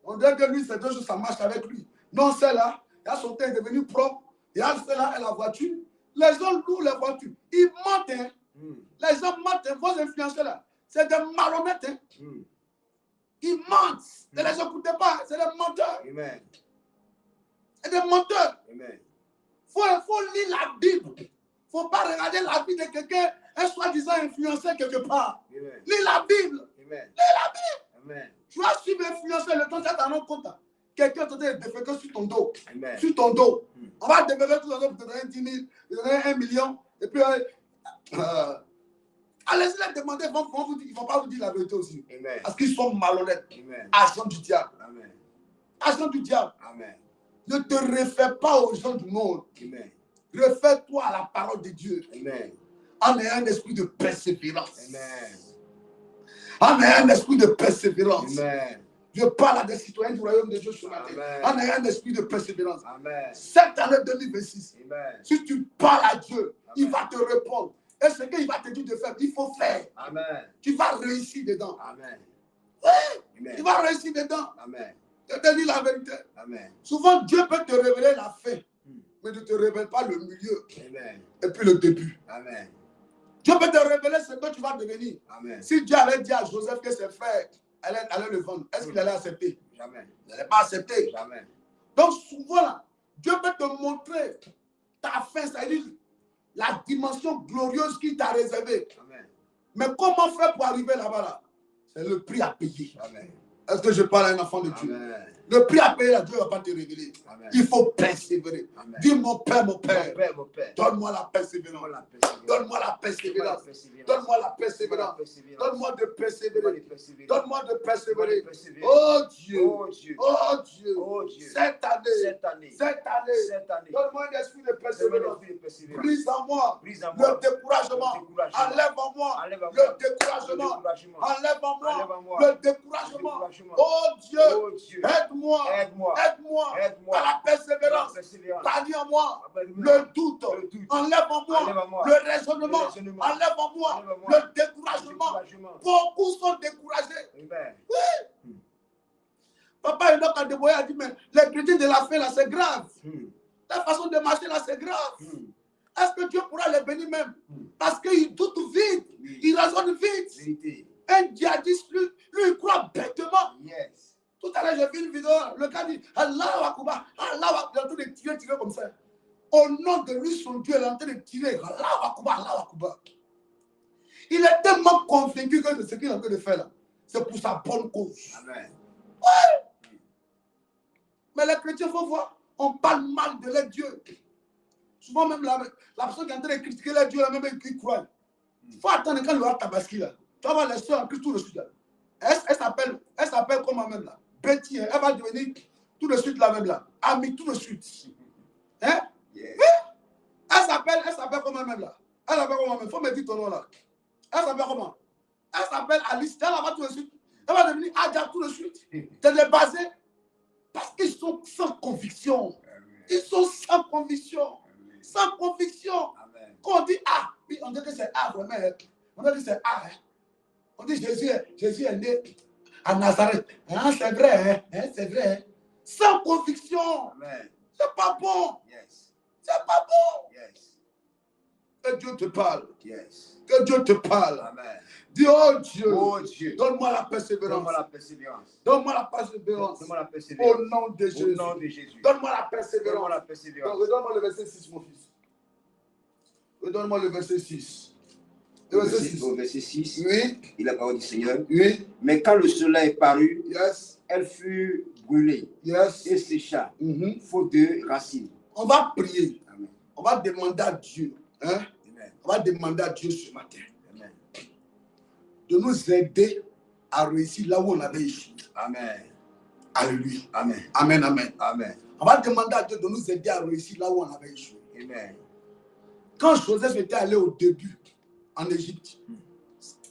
On dirait que lui, c'est 2 jours, ça marche avec lui. Non, celle-là, il a son teint devenu propre. Il a celle-là, elle a la voiture. Les gens louent les voitures. Ils mentent. Hein.
Mm.
Les gens mentent. Hein. Vos influenceurs là, c'est des malhonnêtes. Hein.
Mm.
Ils mentent. Ne les écoutez pas. C'est des menteurs.
Amen.
C'est des menteurs.
Amen.
Faut lire la Bible. Il ne faut pas regarder la vie de quelqu'un, un soi-disant influenceur quelque part.
Amen.
Lis la Bible.
Amen.
Lis la Bible.
Amen.
Tu vas suivre l'influenceur, le temps que tu t'en rends compte. Quelqu'un te donne des déféquer sur ton dos.
Amen.
Sur ton dos.
Mm.
On va développer tout le temps pour te donner 10 000, te donner 1 million. Et puis, allez-y les demander, ils ne vont pas vous dire la vérité aussi.
Amen.
Parce qu'ils sont malhonnêtes.
Amen.
Agents du diable.
Amen.
Agents du diable.
Amen.
Ne te réfère pas aux gens du monde.
Amen.
Réfère-toi à la parole de Dieu.
Amen.
En ayant un esprit de persévérance.
Amen.
En ayant un esprit de persévérance.
Amen.
Je parle à des citoyens du royaume de Dieu ce matin.
Amen.
En ayant un esprit de persévérance.
Amen.
Cette année 2026,
Amen.
si tu parles à Dieu,
Amen.
il va te répondre. Et ce qu'il va te dire de faire, il faut faire.
Amen.
Tu vas réussir dedans.
Amen.
Oui,
Amen.
tu vas réussir dedans.
Amen.
Je te dis la vérité.
Amen.
Souvent, Dieu peut te révéler la fin, mais ne te révèle pas le milieu
Amen.
et puis le début.
Amen.
Dieu peut te révéler ce que tu vas devenir.
Amen.
Si Dieu avait dit à Joseph que ses frères allaient le vendre, est-ce qu'il allait accepter?
Jamais.
Il n'allait pas accepter.
Jamais.
Donc souvent, là, Dieu peut te montrer ta fin, c'est-à-dire la dimension glorieuse qu'il t'a réservée.
Amen.
Mais comment faire pour arriver là-bas là? C'est le prix à payer.
Amen.
Est-ce que je parle à un enfant de Dieu?
Amen.
Le prix à payer, là, Dieu ne va pas te révéler.
Amen.
Il faut persévérer.
Amen.
Dis mon Père,
Mon Père, mon Père.
donne-moi la persévérance. Donne-moi la persévérance. Donne-moi la persévérance. Donne-moi de persévérer. Donne-moi de persévérer. Oh Dieu.
Oh Dieu.
Oh Dieu.
Oh Dieu.
Cette année.
Cette année.
Cette année.
Cette année.
Donne-moi un esprit de persévérance.
Persévérance.
Brise en moi
Brise en moi
le découragement.
le découragement.
Enlève en moi
Enlève en moi
le découragement.
découragement.
Enlève en
Enlève en
moi
moi
le découragement.
découragement.
Oh Dieu.
Oh Dieu.
Aide-moi.
Aide-moi.
Aide-moi.
Aide-moi.
À la persévérance.
Persévérance.
Bannis en moi
Le
le doute.
doute.
Enlève en
Enlève
moi
en moi
le raisonnement.
le raisonnement.
Enlève en moi
Enlève en moi
le découragement.
découragement.
Beaucoup sont découragés.
Amen.
Papa Enoch a dévoyé, a dit, mais les chrétiens de la fin là, c'est grave.
Hmm.
La façon de marcher là, c'est grave.
Hmm.
Est-ce que Dieu pourra les bénir même?
Hmm.
Parce qu'il doute vite,
Oui.
il raisonne vite.
Vérité.
Un djihadiste, lui, il croit bêtement.
Yes.
Tout à l'heure, j'ai vu une vidéo, le gars dit, Allah Akbar, Allah Akbar, il est en train de tirer comme ça. Au nom de lui, son Dieu, il est en train de tirer, Allah Akbar, Allah Akbar. Il est tellement convaincu que ce qu'il est en train de faire là, c'est pour sa bonne cause.
Amen.
Mais les chrétiens, il faut voir, on parle mal de leur Dieu. Souvent même la personne qui est en train de critiquer leur Dieu, la même qui croit. Il faut attendre quand il va tabaski là. Tu vas voir les soeurs en Christ tout de suite là. Elle s'appelle comment même là? Betty, elle va devenir tout de suite la même là. Ami tout de suite. Hein?
Yes.
Oui? Elle s'appelle comment même là? Elle s'appelle comment même? Il faut me dire ton nom là. Elle s'appelle comment? Elle s'appelle Alice. Elle va tout de suite. Elle va devenir Adja tout de suite. C'est les basé. Parce qu'ils sont sans conviction. Ils sont sans conviction. Sans conviction.
Amen.
Quand on dit ah, oui, on dit que c'est ah, vraiment. On dit que c'est ah. On dit Jésus est né à Nazareth. Hein, c'est vrai, hein, c'est vrai. Sans conviction.
Amen.
C'est pas bon.
Yes.
C'est pas bon.
Yes.
Que Dieu te parle.
Yes.
Que Dieu te parle.
Amen.
Dis, oh Dieu,
Oh Dieu.
donne-moi la persévérance.
Donne-moi la persévérance.
Donne-moi la persévérance.
Donne-moi la persévérance.
Au nom de Jésus.
Au nom de Jésus.
Donne-moi la
Donne-moi
persévérance.
la
Donc,
persévérance.
redonne-moi le verset 6, mon fils. Redonne-moi le verset 6. Le verset 6.
Au verset 6,
Oui,
il a parlé du Seigneur.
oui,
Mais quand le soleil parut,
yes,
elle fut brûlée
yes.
et sécha,
Mhm.
faute de racines.
On va prier.
Amen.
On va demander à Dieu. Hein?
Amen.
On va demander à Dieu ce matin
Amen.
de nous aider à réussir là où on avait échoué.
Amen.
Alléluia.
Amen.
Amen, amen.
Amen.
On va demander à Dieu de nous aider à réussir là où on avait échoué.
Amen.
Quand Joseph était allé au début en Égypte,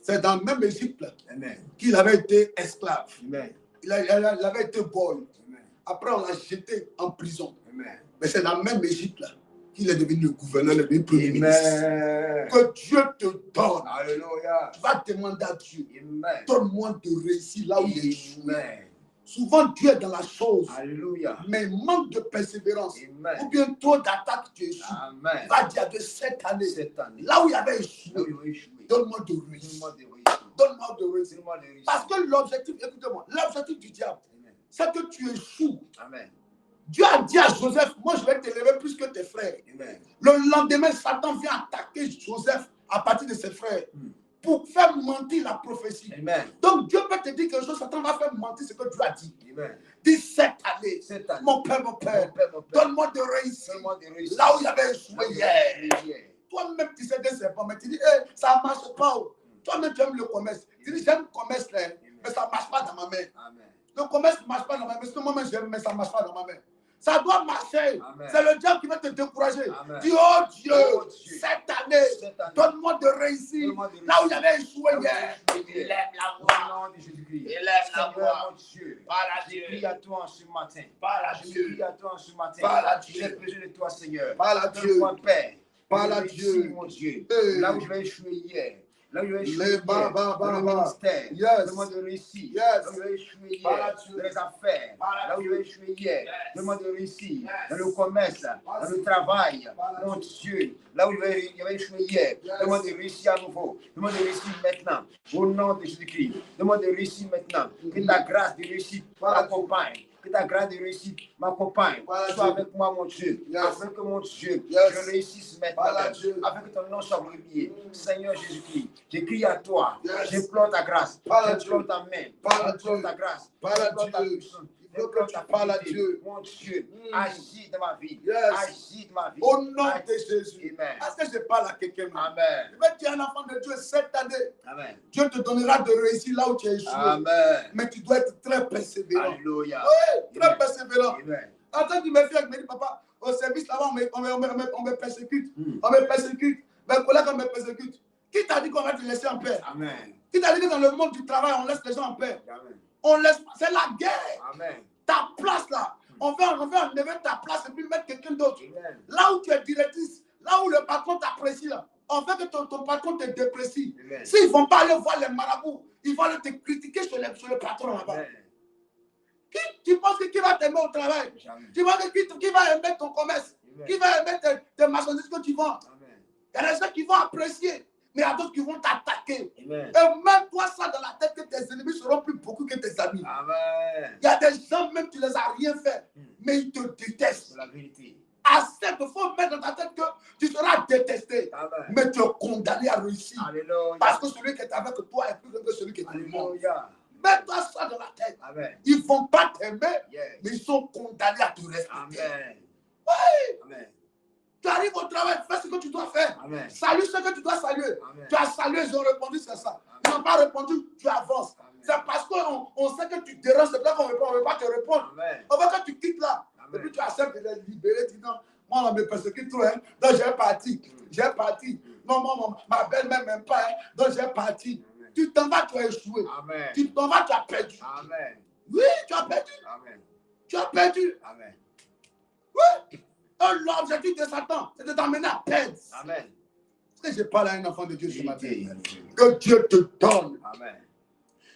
c'est dans la même Égypte là,
Amen.
qu'il avait été esclave.
Amen.
Il avait été boy.
Amen.
Après, on l'a jeté en prison.
Amen.
Mais c'est dans la même Égypte là qu'il est devenu le gouverneur, le premier ministre.
Amen.
Que Dieu te donne.
Alléluia.
Tu vas demander à Dieu,
Amen.
donne-moi de réussir là où il échoue.
Amen.
Souvent, Dieu est dans la chose,
Alléluia.
mais manque de persévérance.
Amen.
Ou bien trop d'attaques, tu échoues.
Amen.
Il va dire de cette année,
Cette année,
là où il y avait échoué,
là où il va échouer,
donne-moi de réussir.
donne-moi de réussir.
Donne-moi de réussir.
Donne-moi de réussir.
Parce que l'objectif, écoutez-moi, l'objectif du diable,
Amen.
c'est que tu échoues.
Amen.
Dieu a dit à Joseph, moi je vais t'élever plus que tes frères.
Amen.
Le lendemain, Satan vient attaquer Joseph à partir de ses frères pour faire mentir la prophétie.
Amen.
Donc Dieu peut te dire quelque chose, Satan va faire mentir ce que Dieu a dit.
Amen.
Dis cette année,
Cette année,
mon Père,
mon Père,
donne-moi de réussir.
donne-moi de réussir.
Là où il y avait échoué hier.
Hier.
Toi-même, tu sais que c'est pas, mais tu dis, hey, ça ne marche pas. Toi-même, tu aimes le commerce. Tu dis, j'aime le commerce, là, mais ça ne marche pas dans ma main.
Amen.
Le commerce ne marche pas dans ma main. C'est moi-même, j'aime, mais ça ne marche pas dans ma main. Ça doit marcher.
Amen.
C'est le diable qui va te décourager.
Amen.
Dis, oh Dieu,
Oh Dieu.
cette année,
cette année,
donne-moi de réussir.
donne-moi de
Là où
réussir.
j'avais échoué
Là où
hier,
j'ai échoué hier.
élève la
Au
voix.
nom de Jésus-Christ.
Élève la
Seigneur,
voix.
mon Dieu,
Parle à
je
Dieu.
crie à toi en ce matin.
Parle à
Je
Dieu.
crie à toi en ce matin.
Parle à Dieu.
J'ai besoin de toi, Seigneur.
Parle à Dieu.
Donne-moi paix.
Parle à
Réussir,
Dieu.
mon Dieu.
Hey.
Là où je vais échouer hier. Là où je vais échouer
Les
hier. Dans le ministère.
Yes.
Donne-moi de réussir.
Yes.
Là où je vais échouer
Parle à
hier.
Dieu.
Dans les affaires.
Parle à
Là où je
Dieu.
vais échouer hier.
Yes.
Donne-moi de réussir.
Yes.
Dans le commerce. Dans le travail.
Parle à
Mon
Dieu.
Dieu. Là où je vais échouer hier.
Yes.
Donne-moi de réussir à nouveau. Donne-moi de réussir maintenant. Au nom de Jésus-Christ. Donne-moi de réussir maintenant. Que ta grâce de réussite m'accompagne. Que ta grâce de réussite m'accompagne.
Parle à
Sois
Dieu.
avec moi, mon Dieu.
Yes.
Afin que mon Dieu,
Yes.
je réussisse maintenant.
Parle à Dieu.
Afin que ton nom soit glorifié. Seigneur Jésus-Christ, j'écris à toi.
Yes.
J'implore ta grâce.
Parle à
J'implore
Dieu.
ta main.
Parle à
J'implore
Dieu.
ta grâce.
Parle à
J'implore ta
Dieu.
puissance.
Il faut
J'implore
que
ta
tu parles à
fidélité.
Dieu.
Mon Dieu,
Mm.
agis dans ma vie.
Yes.
Agis dans ma vie.
Au nom de Jésus.
Amen.
Est-ce que je parle à quelqu'un?
Amen.
Je vais dire un enfant de Dieu cette année.
Amen.
Dieu te donnera de réussir là où tu as échoué.
Amen.
Mais tu dois être très persévérant.
Alléluia.
Oui, très
Amen.
persévérant.
Amen.
En tant que mes filles me dit, papa, au service là-bas, on me persécute.
Mm.
On me persécute. Mes collègues, on me persécute. Qui t'a dit qu'on va te laisser en paix?
Amen.
Qui t'a dit que dans le monde du travail, on laisse les gens en paix?
Amen.
On laisse pas. C'est la guerre.
Amen.
Ta place là. On veut enlever ta place et puis mettre quelqu'un d'autre.
Amen.
Là où tu es directrice, là où le patron t'apprécie, là, on veut que ton patron te déprécie.
Amen.
S'ils ne vont pas aller voir les marabouts, ils vont aller te critiquer sur le patron là-bas.
Amen.
Tu penses que qui va t'aimer au travail?
Jamais.
Tu penses que qui va aimer ton commerce?
Amen.
Qui va aimer tes marchandises que tu vends?
Amen.
Il y a des gens qui vont apprécier, mais il y a d'autres qui vont t'attaquer.
Amen.
Et même toi, ça dans la tête que tes ennemis seront plus beaucoup que tes amis.
Amen.
Il y a des gens, même tu les as rien fait, mais ils te détestent.
C'est la vérité.
Accepte, il faut mettre dans ta tête que tu seras détesté,
Amen.
mais tu es condamné à réussir.
Alléluia.
Parce que celui qui est avec toi est plus grand que celui qui est dans le monde.
Alléluia.
Mets-toi ça dans la tête.
Amen.
Ils ne vont pas t'aimer,
Yes.
mais ils sont condamnés à te respecter.
Amen.
Oui.
Amen.
Tu arrives au travail, fais ce que tu dois faire.
Amen.
Salue ce que tu dois saluer.
Amen.
Tu as salué, ils ont répondu, c'est ça.
Amen.
Ils n'ont pas répondu, tu avances.
Amen.
C'est parce qu'on sait que tu déranges, c'est là qu'on ne veut pas te répondre.
Amen.
On veut que tu quittes là.
Amen.
Et puis tu acceptes de les libérer. Tu dis non, moi on me persécute trop. Hein. Donc j'ai parti. J'ai parti. Non, moi, ma belle-mère m'aime pas. Hein. Donc j'ai parti.
Amen.
Tu t'en vas, tu as échoué.
Amen.
Tu t'en vas, tu as perdu.
Amen.
Oui, tu as perdu.
Amen.
Tu as perdu.
Amen.
Oui. L'objectif de Satan, c'est de t'emmener à perdre.
Amen.
Est-ce que je parle à un enfant de Dieu ce matin?
Vérité.
Que Dieu te donne
Amen.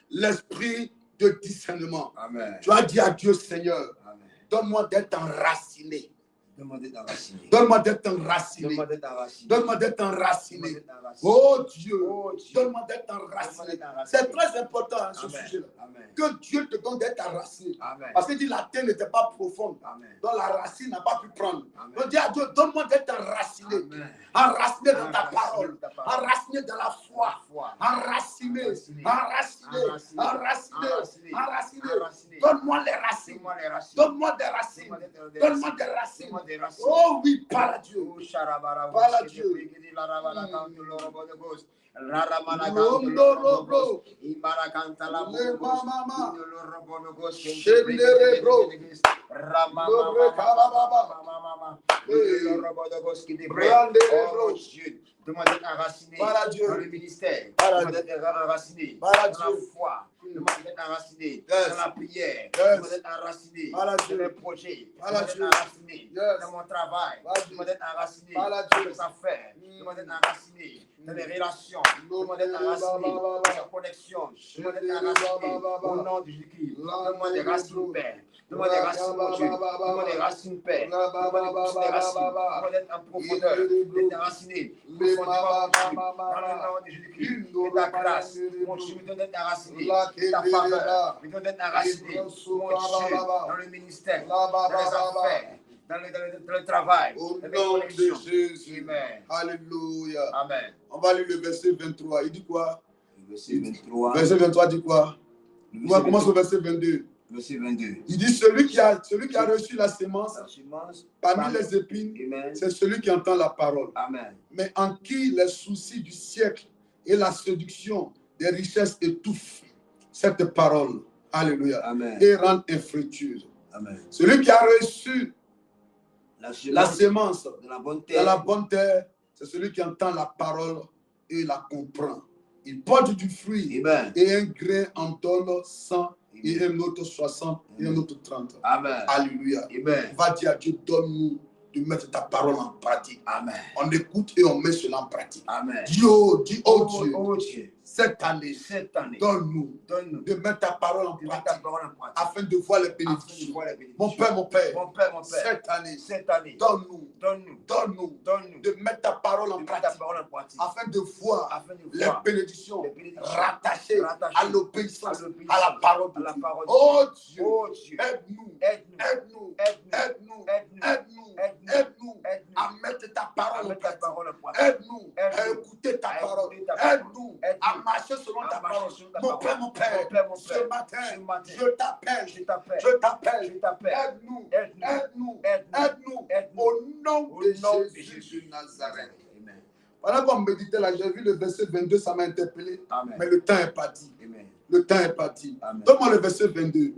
l'esprit de discernement.
Amen.
Tu as dit à Dieu, Seigneur,
Amen.
donne-moi d'être enraciné.
Demandez d'enraciner.
Donne-moi d'être enraciné.
Demandez d'enraciner.
Donne-moi d'être enraciné.
Demandez d'enraciner.
Oh Dieu,
Oh Dieu.
donne-moi d'être enraciné. C'est très important hein, ce
Amen.
sujet-là.
Amen.
Que Dieu te donne d'être enraciné.
Amen.
Parce qu'il dit la terre n'était pas profonde.
Amen.
Donc la racine n'a pas pu prendre.
Amen.
Donc dis à Dieu, donne-moi d'être enraciné.
Amen.
Enraciné dans ta
Enraciné
parole.
dans ta parole.
Enraciné dans la foi.
Foi.
Enraciné.
Enraciné.
Enraciné.
Enraciné.
Enraciné.
Enraciné.
Enraciné.
Enraciné.
Donne-moi les racines.
Donne-moi les racines.
Donne-moi des racines. Donne-moi des racines.
Donne-moi des racines.
Oh oui, parle à Dieu.
Oh, Sharabara,
Parle à
Woshke,
Dieu.
Brigidi, Larabala, Kantu, Lorobo, de Ghost. Raramana,
Rondo,
Kantu, Lorobo,
Robo.
Ghost. Imara, Kanta, La,
Le
Bobo, Ghost.
Mama.
Ino, Lorobo, de Ghost.
Shendere, bro.
Ramama,
Lore, Kabababa.
Mama.
Hey.
Lorobo, de Ghost, qui débrouille.
Brandere,
Oh,
bro.
mon Dieu. Demande d'être enraciné
Parle à Dieu.
dans le ministère.
Parle à
Demande d'être enraciné
Parle à
dans la
Dieu.
foi. Demande d'être enraciné
Yes.
dans la prière.
Yes.
Demande d'être enraciné
Parle à
dans
Dieu.
les projets.
Parle à
Demande d'être
Dieu.
enraciné
Yes.
dans mon travail.
Parle à Dieu.
Demande d'être enraciné
Parle à
dans
Dieu.
les affaires. Demande d'être enraciné dans les relations. Demande d'être enraciné dans la connexion. Demande d'être enraciné au nom de Jésus-Christ. Demande des racines, Père. Demande des racines, mon Dieu. Demande des racines, Père. Demande de pousser des racines. Demande d'être en profondeur. D'être enraciné. Profondément, dans le nom de Jésus-Christ. Que ta grâce, mon Dieu, me donne d'être enraciné. Que ta faveur me donne d'être enraciné. Mon Dieu, dans le ministère, dans les affaires, dans le travail,
Au
dans les
nom de
connexions.
Jésus.
Amen.
Alléluia.
Amen.
On va lire le verset 23. Il dit quoi?
Verset 23.
Verset 23 dit quoi? On va commencer au verset 22.
Verset 22.
Il dit celui qui a reçu la sémence
La semence
parmi les épines,
Amen.
c'est celui qui entend la parole.
Amen.
Mais en qui les soucis du siècle et la séduction des richesses étouffent cette parole. Alléluia.
Amen.
Et rendent infructueuse.
Amen.
Celui qui a reçu
La
la
semence
sémence
de la bonne
dans
terre.
la bonne terre, c'est celui qui entend la parole et la comprend. Il porte du fruit.
Amen.
Et un grain en donne 100, et un autre 60, et un autre 30.
Amen.
Alléluia.
Amen.
On va dire à Dieu, donne-nous de mettre ta parole en pratique.
Amen.
On écoute et on met cela en pratique.
Amen.
Dis, oh Dieu,
Oh Dieu,
cette année, donne-nous de mettre ta parole en pratique afin de voir les bénédictions. Mon Père, cette année, donne-nous de mettre ta parole en pratique afin de voir les bénédictions rattachées à l'obéissance, à la parole de Dieu. Oh Dieu, aide-nous à mettre ta parole en pratique. Aide-nous à écouter ta parole. Aide-nous à marcher selon ta parole. Mon Père, ce matin, je t'appelle. Aide-nous. Au nom de Jésus de Nazareth. Amen. Pendant qu'on méditait là, j'ai vu le verset 22, ça m'a interpellé. Amen. Mais le temps est parti. Amen. Le temps est parti. Donne-moi le verset 22.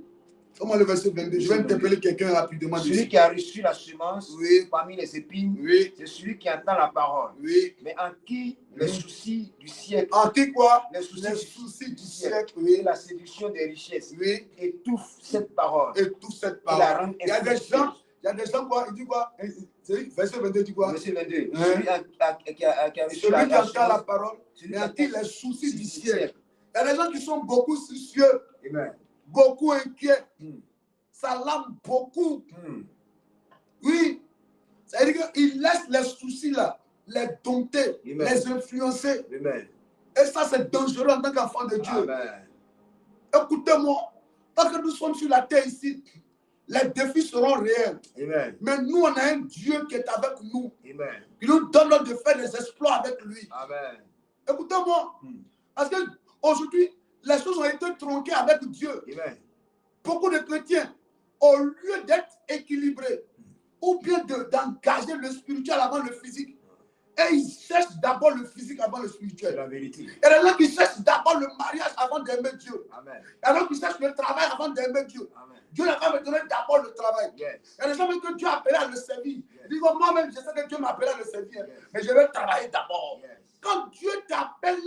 Comment le verset 22? Je vais interpeller quelqu'un rapidement.
Celui qui a reçu la semence parmi les épines, c'est celui qui entend la parole. Mais en qui les soucis du siècle.
En qui quoi?
Les soucis du siècle.
Et
la séduction des richesses. Étouffe cette parole.
Il y a des gens quoi? Il dit quoi? Verset 22 dit quoi?
Verset 22. Celui qui a reçu
celui qui entend la parole, mais en qui les soucis du siècle. Il y a des gens qui sont beaucoup soucieux.
Amen.
Beaucoup inquiets. Ça l'âme beaucoup. Oui. Ça veut dire qu'il laisse les soucis là, les dompter, les influencer.
Amen.
Et ça, c'est dangereux en tant qu'enfant de Dieu.
Amen.
Écoutez-moi, tant que nous sommes sur la terre ici, les défis seront réels.
Amen.
Mais nous, on a un Dieu qui est avec nous.
Amen.
Qui nous donne de faire des exploits avec lui.
Amen.
Écoutez-moi. Parce qu'aujourd'hui, les choses ont été tronquées avec Dieu.
Amen.
Beaucoup de chrétiens, au lieu d'être équilibrés, ou bien d'engager le spirituel avant le physique, et ils cherchent d'abord le physique avant le spirituel.
C'est la vérité.
Et il y en a qui cherchent d'abord le mariage avant d'aimer Dieu.
Amen.
Il y en a qui cherchent le travail avant d'aimer Dieu.
Amen.
Dieu n'a pas donné d'abord le travail.
Yes.
Il y a des gens que Dieu a appelé à le servir. Ils disent, moi-même, je sais que Dieu m'a appelé à le servir, mais je vais travailler d'abord. Quand Dieu t'appelle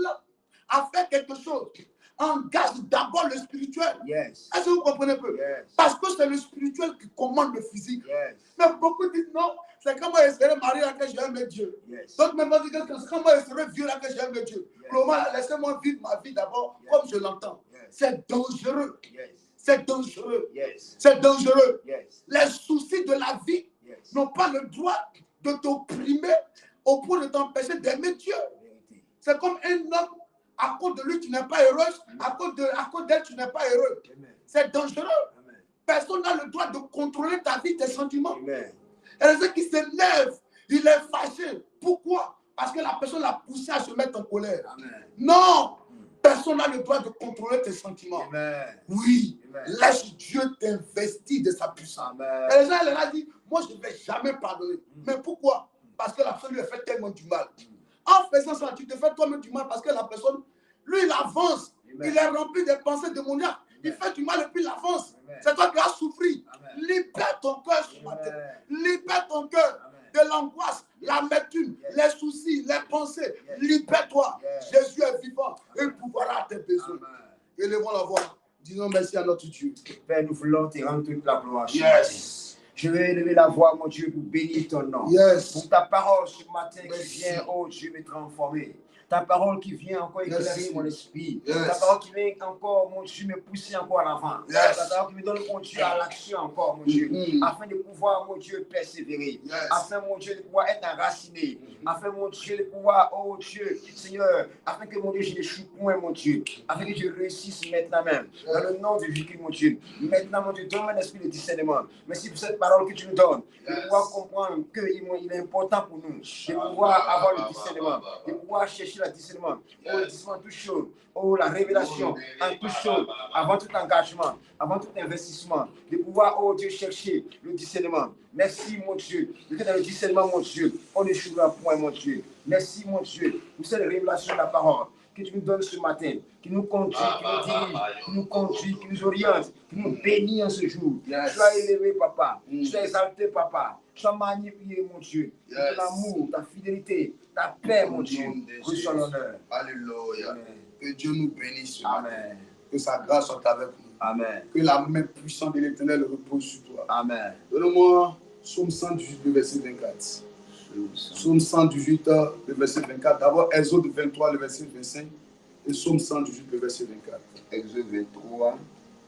à faire quelque chose, engage d'abord le spirituel. Est-ce que vous comprenez un peu? Parce que c'est le spirituel qui commande le physique. Mais beaucoup disent non, c'est quand moi je serai marié là que j'aime Dieu. D'autres même disent que c'est quand moi je serai vieux là que j'aime Dieu. Pour le moment, laissez-moi vivre ma vie d'abord comme je l'entends. C'est dangereux. C'est dangereux. C'est dangereux. Les soucis de la vie n'ont pas le droit de t'opprimer au point de t'empêcher d'aimer Dieu. C'est comme un homme. À cause de lui, tu n'es pas heureuse. À cause d'elle, tu n'es pas heureux. C'est dangereux. Amen. Personne n'a le droit de contrôler ta vie, tes sentiments. Amen. Et les gens qui s'élèvent, il est fâché. Pourquoi? Parce que la personne l'a poussé à se mettre en colère. Amen. Non! Personne n'a le droit de contrôler tes sentiments. Amen. Oui. Amen. Laisse Dieu t'investir de sa puissance. Amen. Et les gens, elle a dit, moi, je ne vais jamais pardonner. Mais pourquoi? Parce que la personne lui a fait tellement du mal. En faisant ça, tu te fais toi-même du mal parce que la personne, lui, il avance. Amen. Il est rempli de pensées démoniaques. Il fait du mal et puis il avance. C'est toi qui as souffert. Libère ton cœur ce matin. Libère ton cœur de l'angoisse, l'amertume, les soucis, les pensées. Libère-toi. Jésus est vivant et il pourvoira à tes besoins. Élevons la voix. Disons merci à notre Dieu.
Père, nous voulons te rendre toute la gloire. Je vais élever la voix, mon Dieu, pour bénir ton nom. Pour ta parole ce matin qui vient, oh Dieu, me transformer. Ta parole qui vient encore éclairer mon esprit. Ta parole qui vient encore, mon Dieu, me pousser encore à l'avant. Ta parole qui me donne, mon Dieu, à l'action encore, mon Dieu. Afin de pouvoir, mon Dieu, persévérer. Afin, mon Dieu, de pouvoir être enraciné. Afin, mon Dieu, de pouvoir, oh Dieu, Seigneur, afin que, mon Dieu, je n'échoue point, mon Dieu. Afin que je réussisse maintenant même. Dans le nom de Jésus, mon Dieu. Maintenant, mon Dieu, donne-moi un esprit de discernement. Merci pour cette parole que tu nous donnes. De pouvoir comprendre qu'il est important pour nous. De pouvoir avoir le discernement. De pouvoir chercher le discernement. Oh, le discernement en toute chose. Oh, la révélation en toute chose. Avant tout engagement, avant tout investissement. De pouvoir, oh Dieu, chercher le discernement. Merci, mon Dieu. Que dans le discernement, mon Dieu, on n'échouera point, mon Dieu. Merci, mon Dieu, pour cette révélation de la parole. que tu nous donnes ce matin, qui nous conduit, qui nous dirige, qui nous conduit, qui nous oriente, qui nous bénit en ce jour. Sois élevé, papa. Sois exalté, papa. Sois magnifié, mon Dieu. Ton amour, ta fidélité, ta paix, mon Dieu. Reçois l'honneur.
Alléluia. Que Dieu nous bénisse.
Amen.
Que sa grâce soit avec nous.
Amen.
Que la main puissante de l'Éternel repose sur toi.
Amen.
Donne-moi Psaume 118, le verset 24. Psaume 118, le verset 24. D'abord, Exode 23, le verset 25. Et Psaume 118, le verset 24.
Exode 23,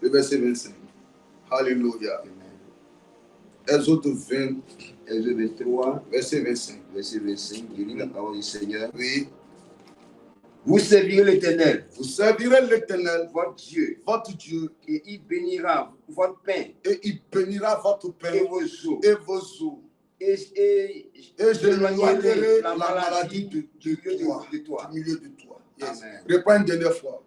le verset 25. Alléluia.
Amen.
Exode
23,
verset 25.
Verset 25, il lit la parole du Seigneur.
Oui.
Vous servirez l'Éternel.
Vous servirez l'Éternel,
votre Dieu, et il bénira votre pain.
Et il bénira votre pain
et vos eaux.
Et vos eaux.
Et
j'éloignerai la maladie de toi. Du milieu de toi. Yes. Reprends une dernière fois.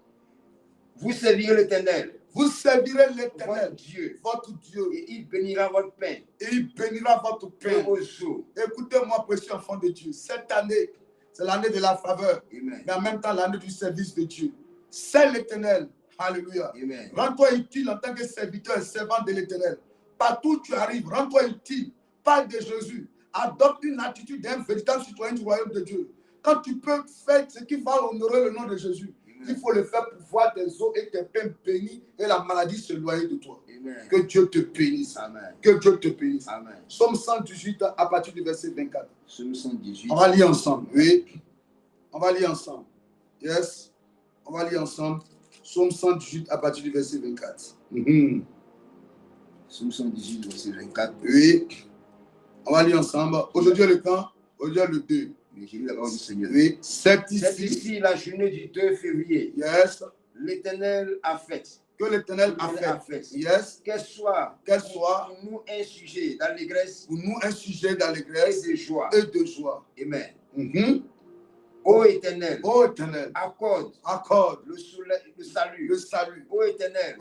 Vous servirez l'Éternel.
Vous servirez l'Éternel,
votre Dieu,
et
il bénira votre pain.
Et il bénira votre pain.
Et vos eaux.
Écoutez-moi, précieux enfant de Dieu. Cette année, c'est l'année de la faveur,
Amen.
Mais en même temps l'année du service de Dieu. C'est l'Éternel. Alléluia. Rends-toi utile en tant que serviteur et servant de l'Éternel. Partout où tu arrives, rends-toi utile. Parle de Jésus. Adopte une attitude d'un véritable citoyen du royaume de Dieu. Quand tu peux faire ce qui va honorer le nom de Jésus, il faut le faire pour voir tes os et tes pains bénis et la maladie s'éloigner de toi.
Amen.
Que Dieu te bénisse.
Amen.
Que Dieu te bénisse.
Amen.
Psaume 118 à partir du verset 24.
Psaume 118.
On va lire ensemble. Oui. On va lire ensemble. Yes. On va lire ensemble. Psaume 118 à partir du verset 24.
Psaume 118, verset 24.
Oui. On va lire ensemble. Aujourd'hui le camp. Aujourd'hui le 2.
Oui.
C'est
ici la journée du 2 février.
Yes.
L'Éternel a fait.
Que l'Éternel a fait. Yes.
Qu'elle soit pour nous un sujet d'allégresse.
Pour nous un sujet d'allégresse
et de joie.
Et de joie.
Amen. Ô Éternel, accorde le salut. Ô Éternel,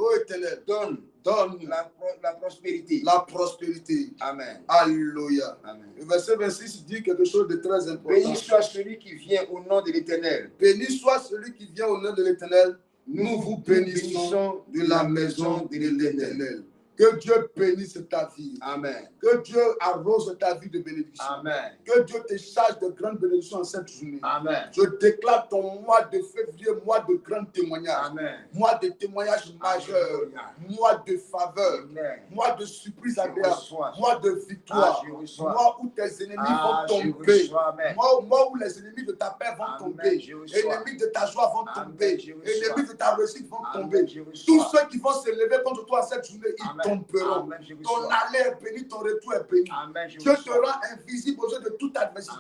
donne la prospérité.
La prospérité.
Amen.
Alléluia.
Amen.
Le verset 26 dit quelque chose de très important.
Béni soit celui qui vient au nom de l'Éternel.
Béni soit celui qui vient au nom de l'Éternel. Nous vous bénissons de la maison de l'Éternel. Que Dieu bénisse ta vie.
Amen.
Que Dieu arrose ta vie de bénédiction.
Amen.
Que Dieu te charge de grandes bénédictions en cette journée.
Amen.
Je déclare ton mois de février, mois de grands témoignages.
Amen.
Mois de témoignages majeurs. Mois de faveur.
Amen.
Mois de surprise agréable. Mois de victoire. Mois où tes ennemis vont tomber. Mois où les ennemis de ta paix vont tomber. Ennemis de ta joie vont tomber. Ennemis de ta réussite vont tomber. Tous ceux qui vont se lever contre toi cette journée, ils tomberont. Ton aller est béni, ton retour est béni. Dieu te rend invisible aux yeux de toute adversité.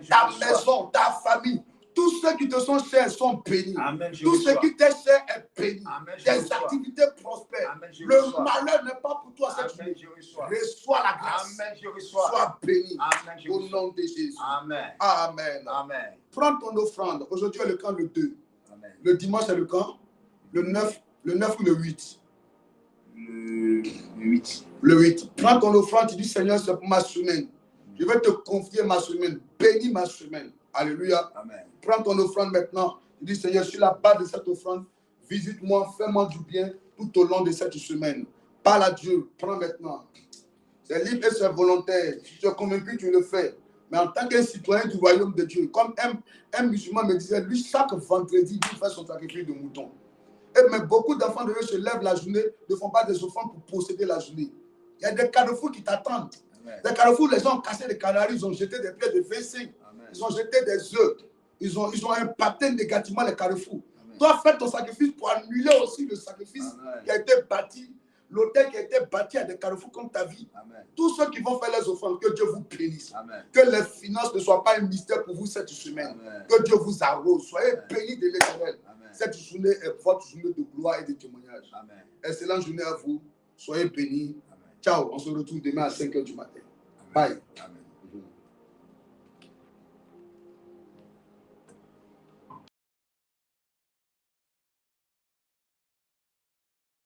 Ta maison, ta famille, tous ceux qui te sont chers sont bénis. Tout ce qui t'est cher est béni. Tes activités prospèrent. Le malheur n'est pas pour toi cette journée. Reçois la grâce. Sois béni. Au nom de Jésus.
Amen.
Amen.
Amen.
Prends ton offrande. Aujourd'hui est le camp le 2. Amen. Le dimanche est le camp. Le 9 ou le 8.
Le 8.
Le 8. Prends ton offrande, tu dis Seigneur, c'est pour ma semaine. Je vais te confier ma semaine. Bénis ma semaine. Alléluia.
Amen.
Prends ton offrande maintenant. Tu dis Seigneur, sur la base de cette offrande, visite-moi, fais-moi du bien tout au long de cette semaine. Parle à Dieu. Prends maintenant. C'est libre et c'est volontaire. Si tu es convaincu, tu le fais. Mais en tant qu'un citoyen du royaume de Dieu, comme un musulman me disait, lui, chaque vendredi, il fait son sacrifice de mouton. Mais beaucoup d'enfants de Dieu se lèvent la journée, ne font pas des offrandes pour posséder la journée. Il y a des carrefours qui t'attendent. Des carrefours, les gens ont cassé des canaries, ils ont jeté des pieds de WC, ils ont jeté des œufs, ils ont impacté négativement les carrefours. Amen. Toi, fais ton sacrifice pour annuler aussi le sacrifice qui a été bâti, l'hôtel qui a été bâti à des carrefours comme ta vie. Amen. Tous ceux qui vont faire les offrandes, que Dieu vous bénisse. Amen. Que les finances ne soient pas un mystère pour vous cette semaine. Amen. Que Dieu vous arrose. Soyez bénis de l'Éternel. Cette journée est votre journée de gloire et de témoignage. Amen. Excellente journée à vous. Soyez bénis. Amen. Ciao. On se retrouve demain à 5h du matin. Amen. Bye. Amen.